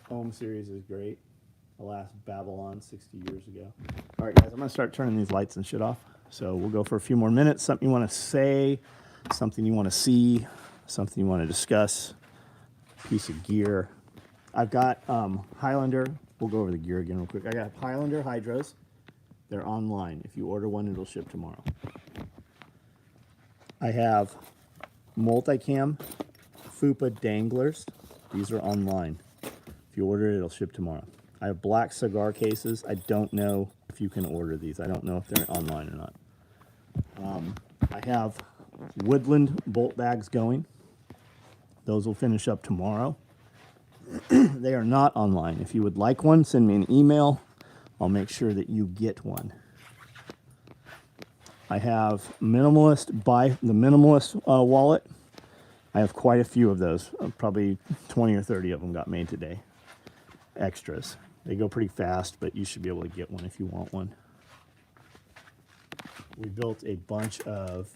Speaker 1: Home series is great. The Last Babylon 60 years ago. All right, guys, I'm going to start turning these lights and shit off. So we'll go for a few more minutes. Something you want to say, something you want to see, something you want to discuss, piece of gear. I've got Highlander. We'll go over the gear again real quick. I got Highlander Hydros. They're online. If you order one, it'll ship tomorrow. I have Multicam Fupa Danglers. These are online. If you order it, it'll ship tomorrow. I have black cigar cases. I don't know if you can order these. I don't know if they're online or not. I have Woodland bolt bags going. Those will finish up tomorrow. They are not online. If you would like one, send me an email. I'll make sure that you get one. I have the Minimalist wallet. I have quite a few of those. Probably 20 or 30 of them got made today. Extras. They go pretty fast, but you should be able to get one if you want one. We built a bunch of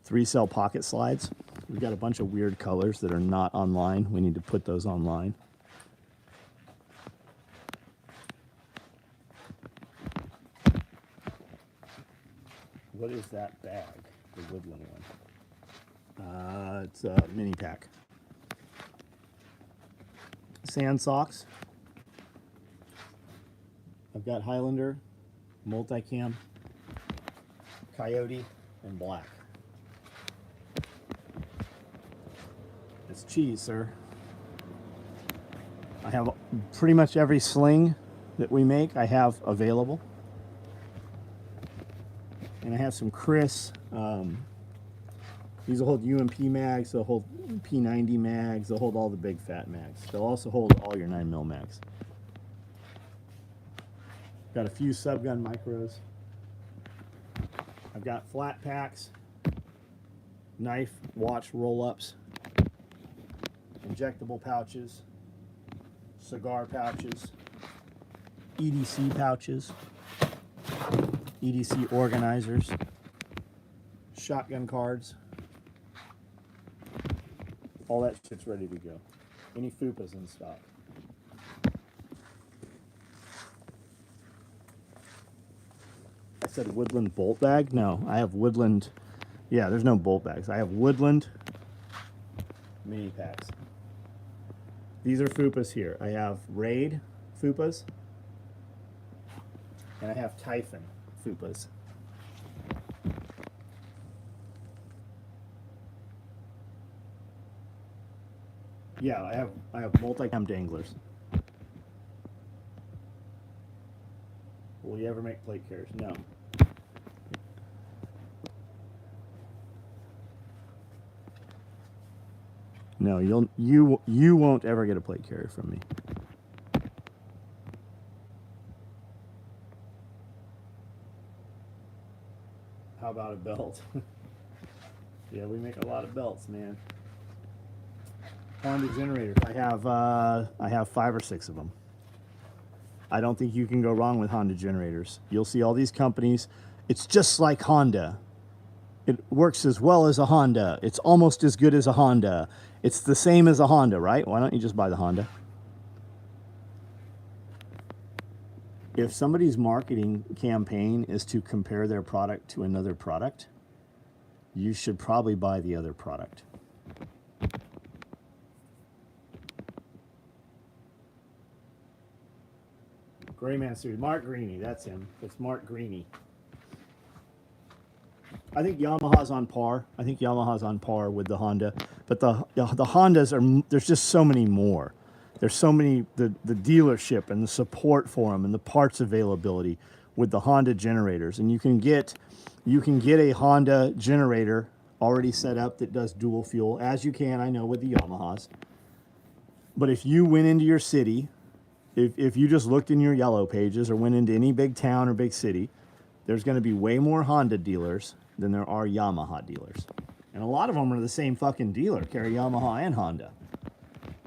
Speaker 1: 3-cell pocket slides. We've got a bunch of weird colors that are not online. We need to put those online. What is that bag? The Woodland one. It's a mini pack. Sand socks. I've got Highlander, Multicam, Coyote, and Black. It's cheese, sir. I have pretty much every sling that we make I have available. And I have some Chris. These will hold UMP mags, they'll hold P90 mags, they'll hold all the big fat mags. They'll also hold all your 9mm mags. Got a few subgun micros. I've got flat packs, knife, watch roll-ups, injectable pouches, cigar pouches, EDC pouches, EDC organizers, shotgun cards. All that shit's ready to go. Any FUPAs in stock. I said Woodland bolt bag? No, I have Woodland. Yeah, there's no bolt bags. I have Woodland mini packs. These are FUPAs here. I have Raid FUPAs. And I have Typhon FUPAs. Yeah, I have multi-cam danglers. Will you ever make plate carriers? No. No, you won't ever get a plate carrier from me. How about a belt? Yeah, we make a lot of belts, man. Honda generators. I have 5 or 6 of them. I don't think you can go wrong with Honda generators. You'll see all these companies. It's just like Honda. It works as well as a Honda. It's almost as good as a Honda. It's the same as a Honda, right? Why don't you just buy the Honda? If somebody's marketing campaign is to compare their product to another product, you should probably buy the other product. Gray Man Series. Mark Greeny, that's him. It's Mark Greeny. I think Yamaha's on par. I think Yamaha's on par with the Honda. But the Hondas are, there's just so many more. There's so many, the dealership and the support for them and the parts availability with the Honda generators. And you can get a Honda generator already set up that does dual fuel, as you can, I know, with the Yamahas. But if you went into your city, if you just looked in your yellow pages or went into any big town or big city, there's going to be way more Honda dealers than there are Yamaha dealers. And a lot of them are the same fucking dealer, carry Yamaha and Honda.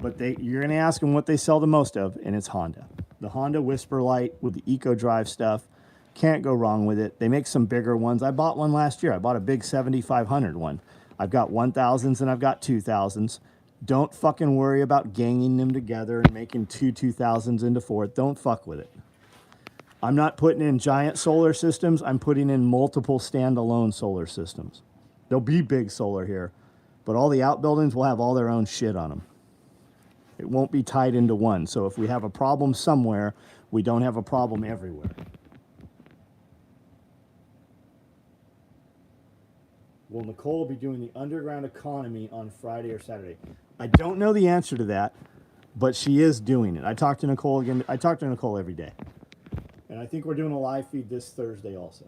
Speaker 1: But you're going to ask them what they sell the most of, and it's Honda. The Honda Whisper Light with the Eco Drive stuff, can't go wrong with it. They make some bigger ones. I bought one last year. I bought a big 7500 one. I've got 1000s and I've got 2000s. Don't fucking worry about ganging them together and making two 2000s into four. Don't fuck with it. I'm not putting in giant solar systems. I'm putting in multiple standalone solar systems. There'll be big solar here, but all the outbuildings will have all their own shit on them. It won't be tied into one. So if we have a problem somewhere, we don't have a problem everywhere. Will Nicole be doing the underground economy on Friday or Saturday? I don't know the answer to that, but she is doing it. I talk to Nicole again. I talk to Nicole every day. And I think we're doing a live feed this Thursday also.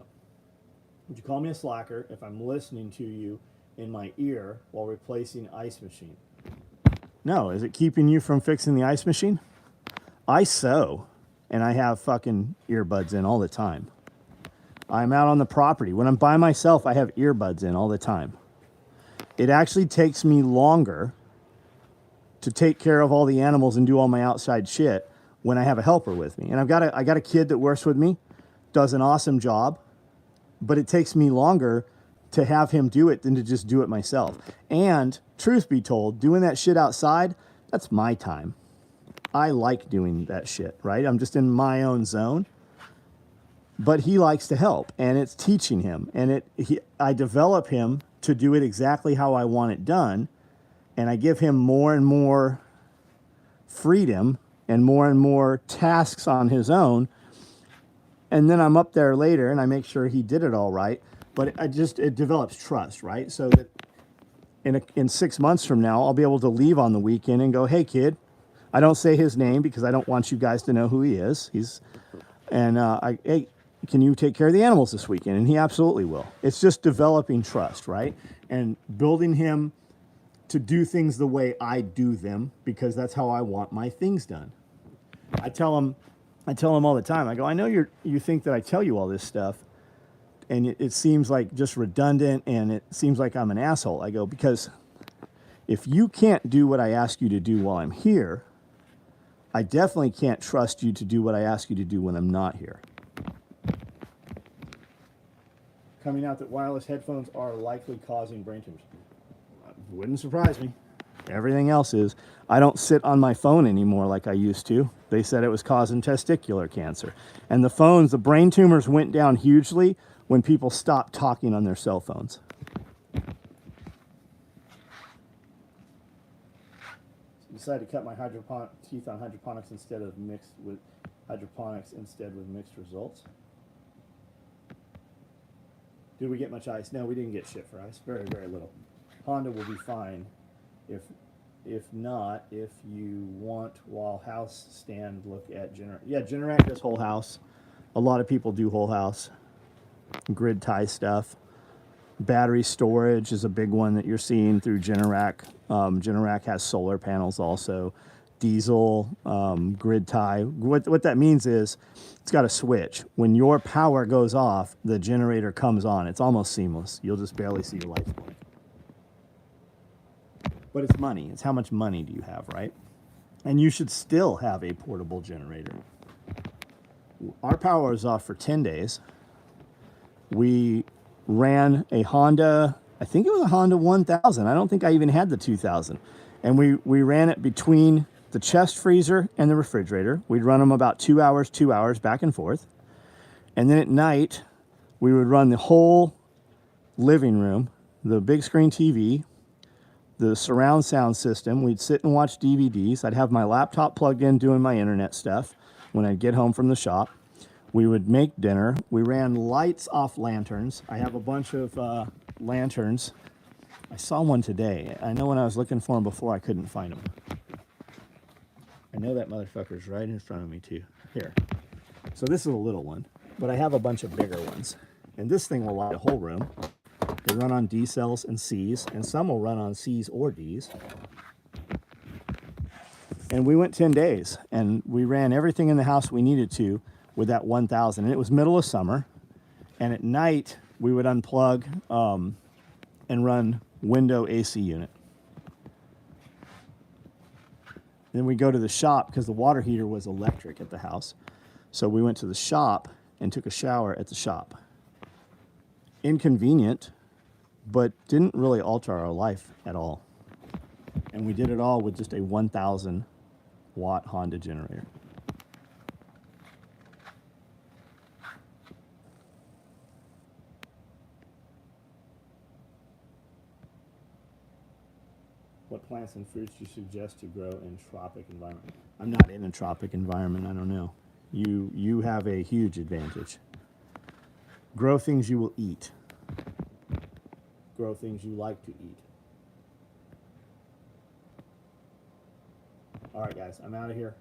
Speaker 1: Would you call me a slacker if I'm listening to you in my ear while replacing ice machine? No. Is it keeping you from fixing the ice machine? I sew, and I have fucking earbuds in all the time. I'm out on the property. When I'm by myself, I have earbuds in all the time. It actually takes me longer to take care of all the animals and do all my outside shit when I have a helper with me. And I got a kid that works with me, does an awesome job, but it takes me longer to have him do it than to just do it myself. And truth be told, doing that shit outside, that's my time. I like doing that shit, right? I'm just in my own zone. But he likes to help, and it's teaching him. And I develop him to do it exactly how I want it done, and I give him more and more freedom and more tasks on his own. And then I'm up there later, and I make sure he did it all right. But it develops trust, right? So that in 6 months from now, I'll be able to leave on the weekend and go, hey, kid. I don't say his name because I don't want you guys to know who he is. Hey, can you take care of the animals this weekend? And he absolutely will. It's just developing trust, right? And building him to do things the way I do them, because that's how I want my things done. I tell him all the time, I go, I know you think that I tell you all this stuff, and it seems like just redundant, and it seems like I'm an asshole. I go, because if you can't do what I ask you to do while I'm here, I definitely can't trust you to do what I ask you to do when I'm not here. Coming out that wireless headphones are likely causing brain tumors. Wouldn't surprise me. Everything else is. I don't sit on my phone anymore like I used to. They said it was causing testicular cancer. And the brain tumors went down hugely when people stopped talking on their cell phones. So I decided to cut my teeth on hydroponics instead with mixed results. Did we get much ice? No, we didn't get shit for ice. Very, very little. Honda will be fine. If not, if you want while house stand, look at Generac. Yeah, Generac does whole house. A lot of people do whole house. Grid tie stuff. Battery storage is a big one that you're seeing through Generac. Generac has solar panels also. Diesel, grid tie. What that means is it's got a switch. When your power goes off, the generator comes on. It's almost seamless. You'll just barely see your lights blink. But it's money. It's how much money do you have, right? And you should still have a portable generator. Our power is off for 10 days. We ran a Honda, I think it was a Honda 1000. I don't think I even had the 2000. And we ran it between the chest freezer and the refrigerator. We'd run them about 2 hours back and forth. And then at night, we would run the whole living room, the big screen TV, the surround sound system. We'd sit and watch DVDs. I'd have my laptop plugged in doing my internet stuff when I'd get home from the shop. We would make dinner. We ran lights off lanterns. I have a bunch of lanterns. I saw one today. I know when I was looking for them before, I couldn't find them. I know that motherfucker's right in front of me too. Here. So this is a little one, but I have a bunch of bigger ones. And this thing will light a whole room. They run on D cells and Cs, and some will run on Cs or Ds. And we went 10 days, and we ran everything in the house we needed to with that 1000. And it was middle of summer, and at night we would unplug and run window AC unit. Then we go to the shop because the water heater was electric at the house. So we went to the shop and took a shower at the shop. Inconvenient, but didn't really alter our life at all. And we did it all with just a 1000 watt Honda generator. What plants and fruits do you suggest to grow in tropic environment? I'm not in a tropic environment, I don't know. You have a huge advantage. Grow things you will eat. Grow things you like to eat. All right, guys, I'm out of here.